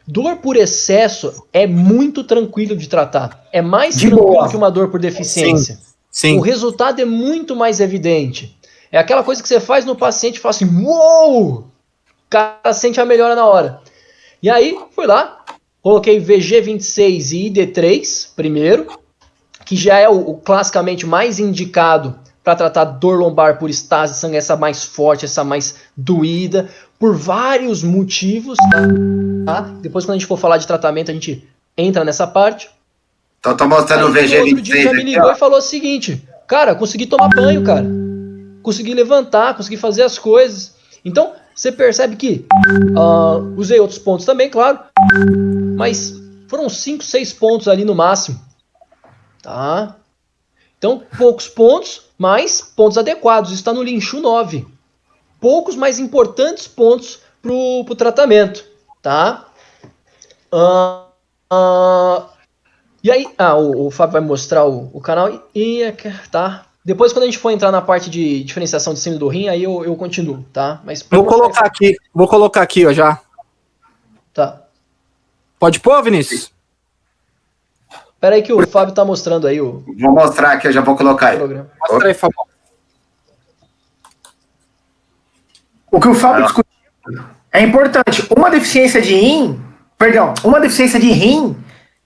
Dor por excesso é muito tranquilo de tratar. É mais tranquilo que uma dor por deficiência. Sim. O resultado é muito mais evidente. É aquela coisa que você faz no paciente e fala assim, uou! O cara sente a melhora na hora. E aí, fui lá, coloquei VG26 e ID3 primeiro, que já é o classicamente mais indicado para tratar dor lombar por estase de sangue, essa mais forte, essa mais doída, por vários motivos, tá? Depois, quando a gente for falar de tratamento, a gente entra nessa parte. Então, tô mostrando o VG26 outro dia já me ligou e falou o seguinte, cara, consegui tomar banho, cara. Consegui levantar, consegui fazer as coisas. Então, você percebe que usei outros pontos também, claro, mas foram 5, 6 pontos ali no máximo, tá? Então, poucos pontos, mas pontos adequados. Isso está no Linchu 9. Poucos, mas importantes pontos pro tratamento, tá? E aí, o Fábio vai mostrar o canal e tá? Depois, quando a gente for entrar na parte de diferenciação de síndrome do rim, aí eu continuo, tá? Mas vou colocar aqui, ó, já. Tá. Pode pôr, Vinícius? Espera aí que o Fábio tá mostrando aí o... Vou mostrar aqui, eu já vou colocar aí. Mostra aí, Fábio. O que o Fábio discutiu é importante. Uma deficiência de rim,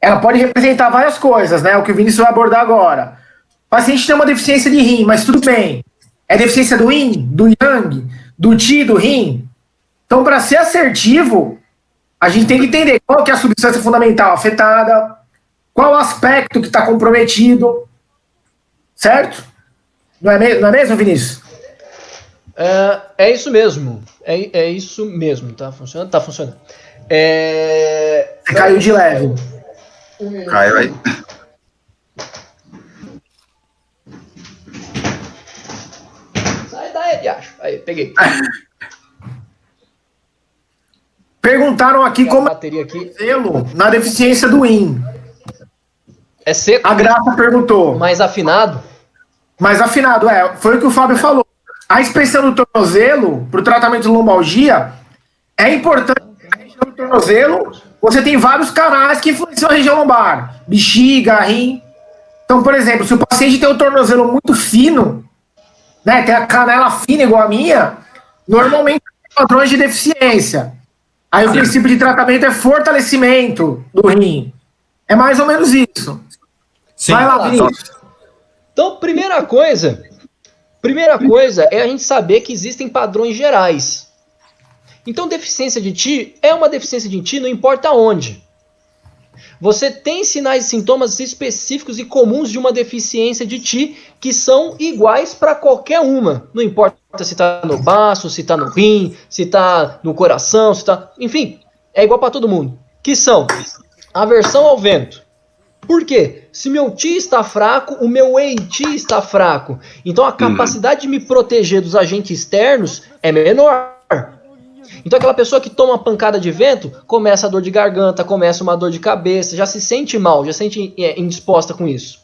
ela pode representar várias coisas, né? O que o Vinícius vai abordar agora. O paciente tem uma deficiência de rim, mas tudo bem. É deficiência do yin, do yang, do ti, do rim. Então, para ser assertivo, a gente tem que entender qual que é a substância fundamental afetada, qual o aspecto que está comprometido, certo? Não é mesmo, Vinícius? É isso mesmo. É isso mesmo. Tá funcionando? Tá funcionando. Você caiu de leve. Caiu aí. Sai daí, acho. Aí, peguei. Perguntaram aqui como bateria aqui. Tornozelo na deficiência do yin. É seco? A Graça perguntou. Mais afinado? Mais afinado, foi o que o Fábio falou. A inspeção do tornozelo para o tratamento de lombalgia é importante. Na região do tornozelo, você tem vários canais que influenciam a região lombar. Bexiga, rim. Então, por exemplo, se o paciente tem o tornozelo muito fino, né, tem a canela fina igual a minha, normalmente tem padrões de deficiência. Aí o princípio de tratamento é fortalecimento do rim. É mais ou menos isso. Sim. Vai lá, Vinícius. Então, primeira coisa é a gente saber que existem padrões gerais. Então, deficiência de Ti é uma deficiência de Ti, não importa onde. Você tem sinais e sintomas específicos e comuns de uma deficiência de Ti que são iguais para qualquer uma. Não importa se está no baço, se está no rim, se está no coração, se está... Enfim, é igual para todo mundo. Que são aversão ao vento. Por quê? Se meu Ti está fraco, o meu Ei-Ti está fraco. Então a capacidade de me proteger dos agentes externos é menor. Então aquela pessoa que toma uma pancada de vento, começa a dor de garganta, começa uma dor de cabeça, já se sente mal, já se sente indisposta com isso.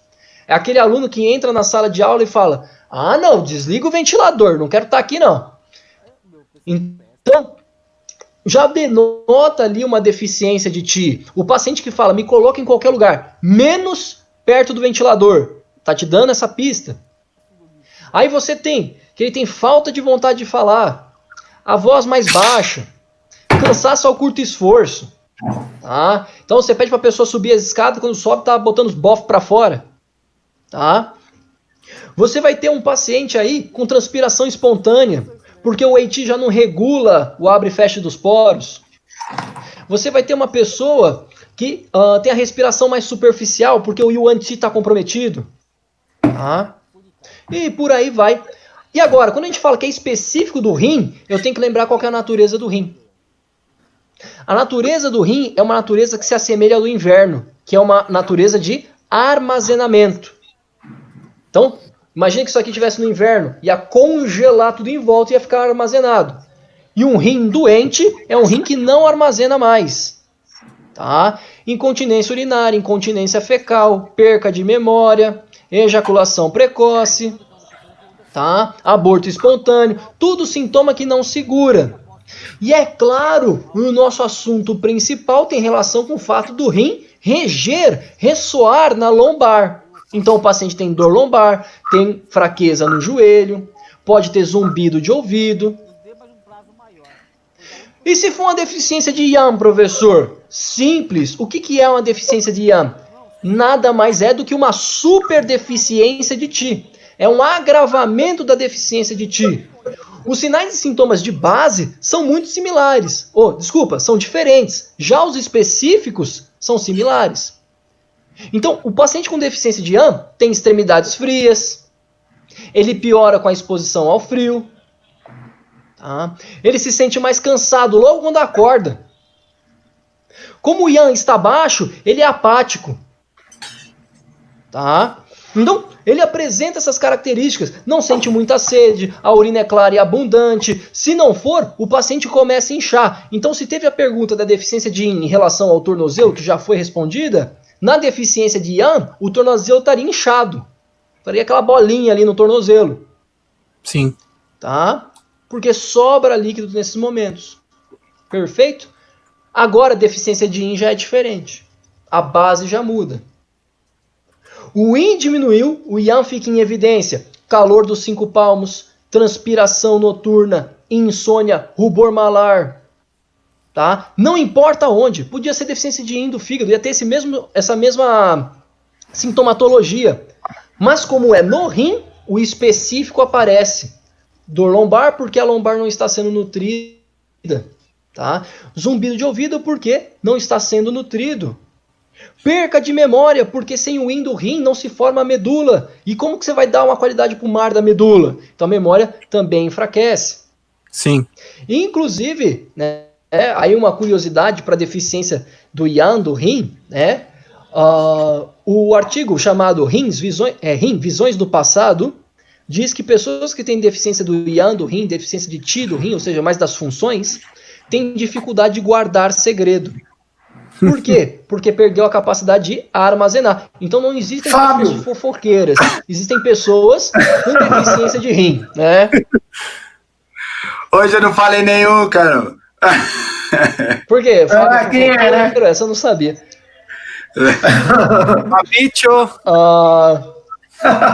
É aquele aluno que entra na sala de aula e fala: ah não, desliga o ventilador, não quero estar aqui não. Então, já denota ali uma deficiência de Ti. O paciente que fala, me coloca em qualquer lugar, menos perto do ventilador, tá te dando essa pista. Aí você tem, que ele tem falta de vontade de falar, a voz mais baixa, cansaço ao curto esforço. Tá? Então você pede para a pessoa subir as escadas, quando sobe tá botando os bofos para fora. Tá? Você vai ter um paciente aí com transpiração espontânea, porque o Ei-Ti já não regula o abre e fecha dos poros. Você vai ter uma pessoa que tem a respiração mais superficial, porque o Yuan-Ti está comprometido. Tá? E por aí vai. E agora, quando a gente fala que é específico do rim, eu tenho que lembrar qual que é a natureza do rim. A natureza do rim é uma natureza que se assemelha ao do inverno, que é uma natureza de armazenamento. Então, imagine que isso aqui estivesse no inverno, ia congelar tudo em volta e ia ficar armazenado. E um rim doente é um rim que não armazena mais. Tá? Incontinência urinária, incontinência fecal, perca de memória, ejaculação precoce, tá? Aborto espontâneo, tudo sintoma que não segura. E é claro, o nosso assunto principal tem relação com o fato do rim ressoar na lombar. Então o paciente tem dor lombar, tem fraqueza no joelho, pode ter zumbido de ouvido. E se for uma deficiência de Yang, professor? Simples. O que é uma deficiência de Yang? Nada mais é do que uma superdeficiência de Ti. É um agravamento da deficiência de Ti. Os sinais e sintomas de base são muito similares. São diferentes. Já os específicos são similares. Então, o paciente com deficiência de Yang tem extremidades frias. Ele piora com a exposição ao frio. Tá? Ele se sente mais cansado logo quando acorda. Como o Yang está baixo, ele é apático. Tá? Então, ele apresenta essas características. Não sente muita sede, a urina é clara e abundante. Se não for, o paciente começa a inchar. Então, se teve a pergunta da deficiência de Yin em relação ao tornozelo, que já foi respondida, na deficiência de Yang, o tornozelo estaria inchado. Estaria aquela bolinha ali no tornozelo. Sim. Tá? Porque sobra líquido nesses momentos. Perfeito? Agora, a deficiência de Yin já é diferente. A base já muda. O Yin diminuiu, o Yang fica em evidência. Calor dos 5 palmos, transpiração noturna, insônia, rubor malar. tá? Não importa onde, podia ser deficiência de yin do fígado, ia ter essa mesma sintomatologia. Mas como é no rim, o específico aparece. Dor lombar porque a lombar não está sendo nutrida, tá? Zumbido de ouvido porque não está sendo nutrido. Perca de memória, porque sem o yin do rim não se forma a medula. E como que você vai dar uma qualidade para o mar da medula? Então a memória também enfraquece. Sim. Inclusive, né, aí uma curiosidade para deficiência do yang do rim, né? O artigo chamado Rim, Visões do Passado, diz que pessoas que têm deficiência do yang do rim, deficiência de qi do rim, ou seja, mais das funções, têm dificuldade de guardar segredo. Por quê? Porque perdeu a capacidade de armazenar. Então não existem pessoas fofoqueiras. Existem pessoas com deficiência de rim, né? Hoje eu não falei nenhum, cara. Por quê? Quem é, né? Essa eu não sabia.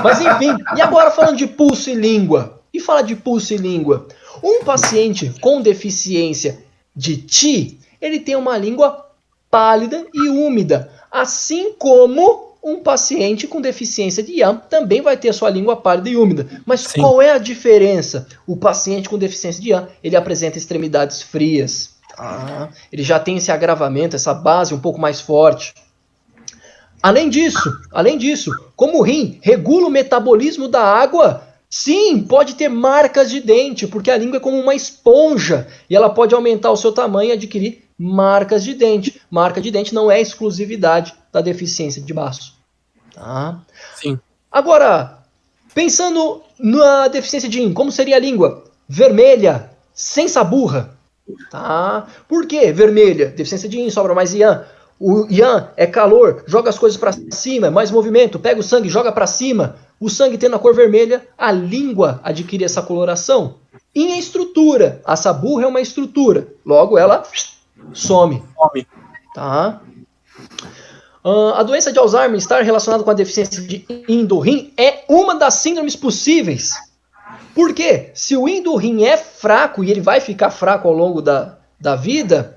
Mas enfim, e agora falando de pulso e língua? E falar de pulso e língua? Um paciente com deficiência de qi, ele tem uma língua pálida e úmida, assim como um paciente com deficiência de yang também vai ter sua língua pálida e úmida. Mas sim, qual é a diferença? O paciente com deficiência de yang, ele apresenta extremidades frias. Ele já tem esse agravamento, essa base um pouco mais forte. Além disso, como o rim regula o metabolismo da água, sim, pode ter marcas de dente, porque a língua é como uma esponja e ela pode aumentar o seu tamanho e adquirir marcas de dente. Marca de dente não é exclusividade da deficiência de baço. Tá? Sim. Agora, pensando na deficiência de yin, como seria a língua? Vermelha, sem saburra. Tá? Por que vermelha? Deficiência de yin, sobra mais yang. O yang é calor, joga as coisas para cima, mais movimento, pega o sangue, joga para cima. O sangue tendo a cor vermelha, a língua adquire essa coloração. Yin é estrutura, a saburra é uma estrutura. Logo ela some. Tá? A doença de Alzheimer estar relacionada com a deficiência de yin do rim é uma das síndromes possíveis. Por quê? Se o yin do rim é fraco, e ele vai ficar fraco ao longo da vida,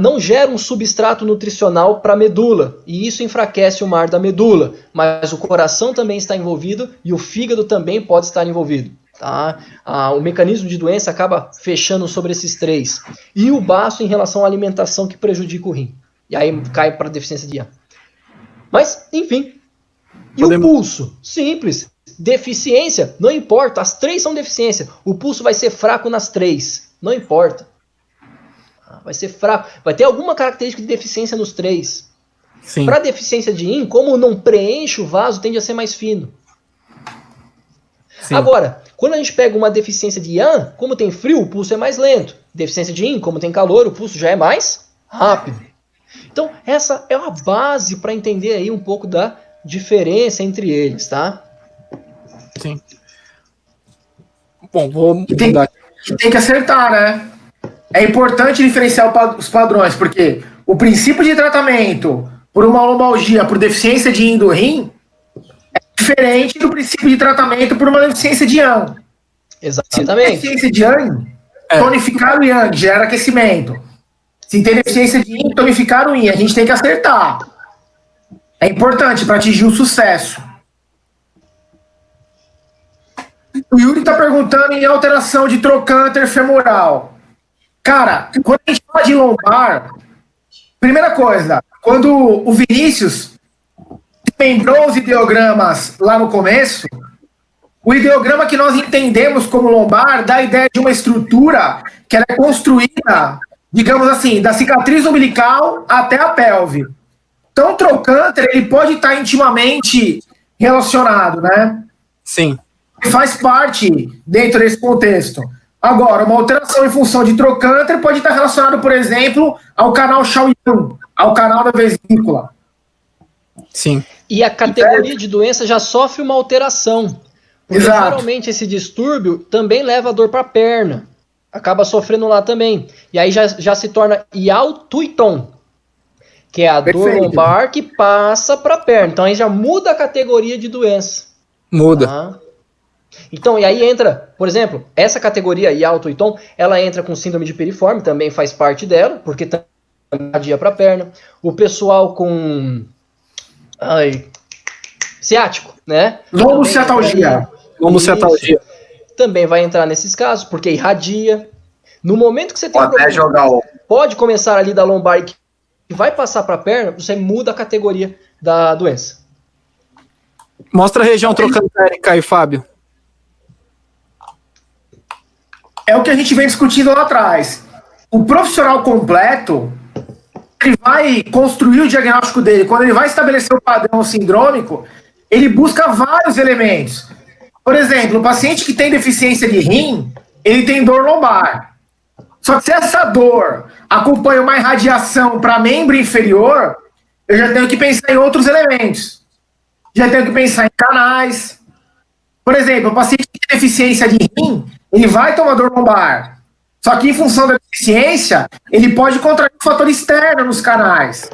não gera um substrato nutricional para a medula, e isso enfraquece o mar da medula. Mas o coração também está envolvido e o fígado também pode estar envolvido. Tá? O mecanismo de doença acaba fechando sobre esses três. E o baço em relação à alimentação que prejudica o rim. E aí cai para a deficiência de yang. Mas, enfim. E o pulso? Simples. Deficiência, não importa. As três são deficiência. O pulso vai ser fraco nas três. Não importa. Vai ser fraco. Vai ter alguma característica de deficiência nos três. Para deficiência de yin, como não preenche o vaso, tende a ser mais fino. Sim. Agora, quando a gente pega uma deficiência de yang, como tem frio, o pulso é mais lento. Deficiência de yin, como tem calor, o pulso já é mais rápido. Então, essa é a base para entender aí um pouco da diferença entre eles, tá? Sim. Bom, vou mudar. Tem que acertar, né? É importante diferenciar os padrões, porque o princípio de tratamento por uma lombalgia, por deficiência de yin do rim, é diferente do princípio de tratamento por uma deficiência de yang. Exatamente. Se tem deficiência de yang, tonificar o yang, gera aquecimento. Se tem deficiência de yin, tonificar o yin. A gente tem que acertar. É importante para atingir o sucesso. O Yuri está perguntando em alteração de trocânter femoral. Cara, quando a gente fala de lombar, primeira coisa, quando o Vinícius lembrou os ideogramas lá no começo, o ideograma que nós entendemos como lombar dá a ideia de uma estrutura que ela é construída, digamos assim, da cicatriz umbilical até a pelve. Então, o trocânter, ele pode estar intimamente relacionado, né? Sim. Faz parte dentro desse contexto. Agora, uma alteração em função de trocânter pode estar relacionado, por exemplo, ao canal Shaoyan, ao canal da vesícula. Sim. E a categoria de doença já sofre uma alteração. Porque geralmente esse distúrbio também leva a dor para a perna. Acaba sofrendo lá também. E aí já se torna Yao Tuiton, que é a dor lombar que passa para a perna. Então aí já muda a categoria de doença. Muda. Tá? Então, e aí entra, por exemplo, essa categoria hiato e tom, ela entra com síndrome de piriforme, também faz parte dela, porque também irradia para a perna. O pessoal com ciático, né? Lombociatalgia. Lombociatalgia. Também vai entrar nesses casos, porque irradia. No momento que você tem pode começar ali da lombar e que vai passar para a perna, você muda a categoria da doença. Mostra a região trocantérica aí, Fábio. É o que a gente vem discutindo lá atrás. O profissional completo, ele vai construir o diagnóstico dele. Quando ele vai estabelecer o padrão sindrômico, ele busca vários elementos. Por exemplo, o paciente que tem deficiência de rim, ele tem dor lombar. Só que se essa dor acompanha uma irradiação para membro inferior, eu já tenho que pensar em outros elementos. Já tenho que pensar em canais. Por exemplo, o paciente que tem deficiência de rim, ele vai tomar dor lombar. Só que em função da deficiência, ele pode contrair um fator externo nos canais.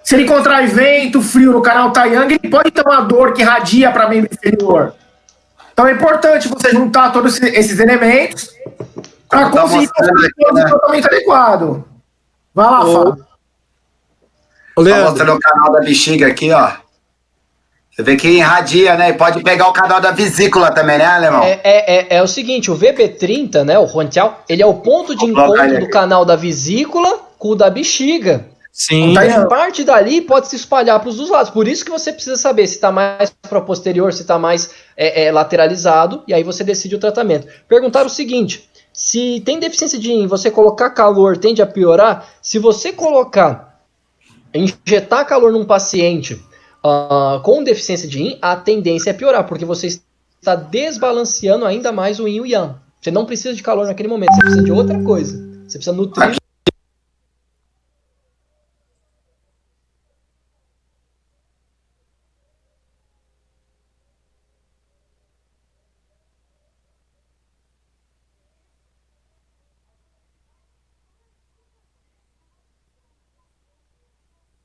Se ele contrai vento, frio no canal Taiyang, ele pode ter uma dor que irradia para membro inferior. Então é importante você juntar todos esses elementos para conseguir um tratamento adequado. Vai lá, Fábio. Tô mostrando o canal da bexiga aqui, ó. Você vê que irradia, né? E pode pegar o canal da vesícula também, né, Alemão? É o seguinte, o VB30, né, o Rontial, ele é o ponto de encontro do canal da vesícula com o da bexiga. Sim. Então, parte dali pode se espalhar para os dois lados. Por isso que você precisa saber se está mais para posterior, se está mais lateralizado, e aí você decide o tratamento. Perguntaram o seguinte, se tem deficiência de rim, você colocar calor tende a piorar? Se você injetar calor num paciente com deficiência de rim, a tendência é piorar, porque você está desbalanceando ainda mais o yin e o yang. Você não precisa de calor naquele momento, você precisa de outra coisa. Você precisa nutrir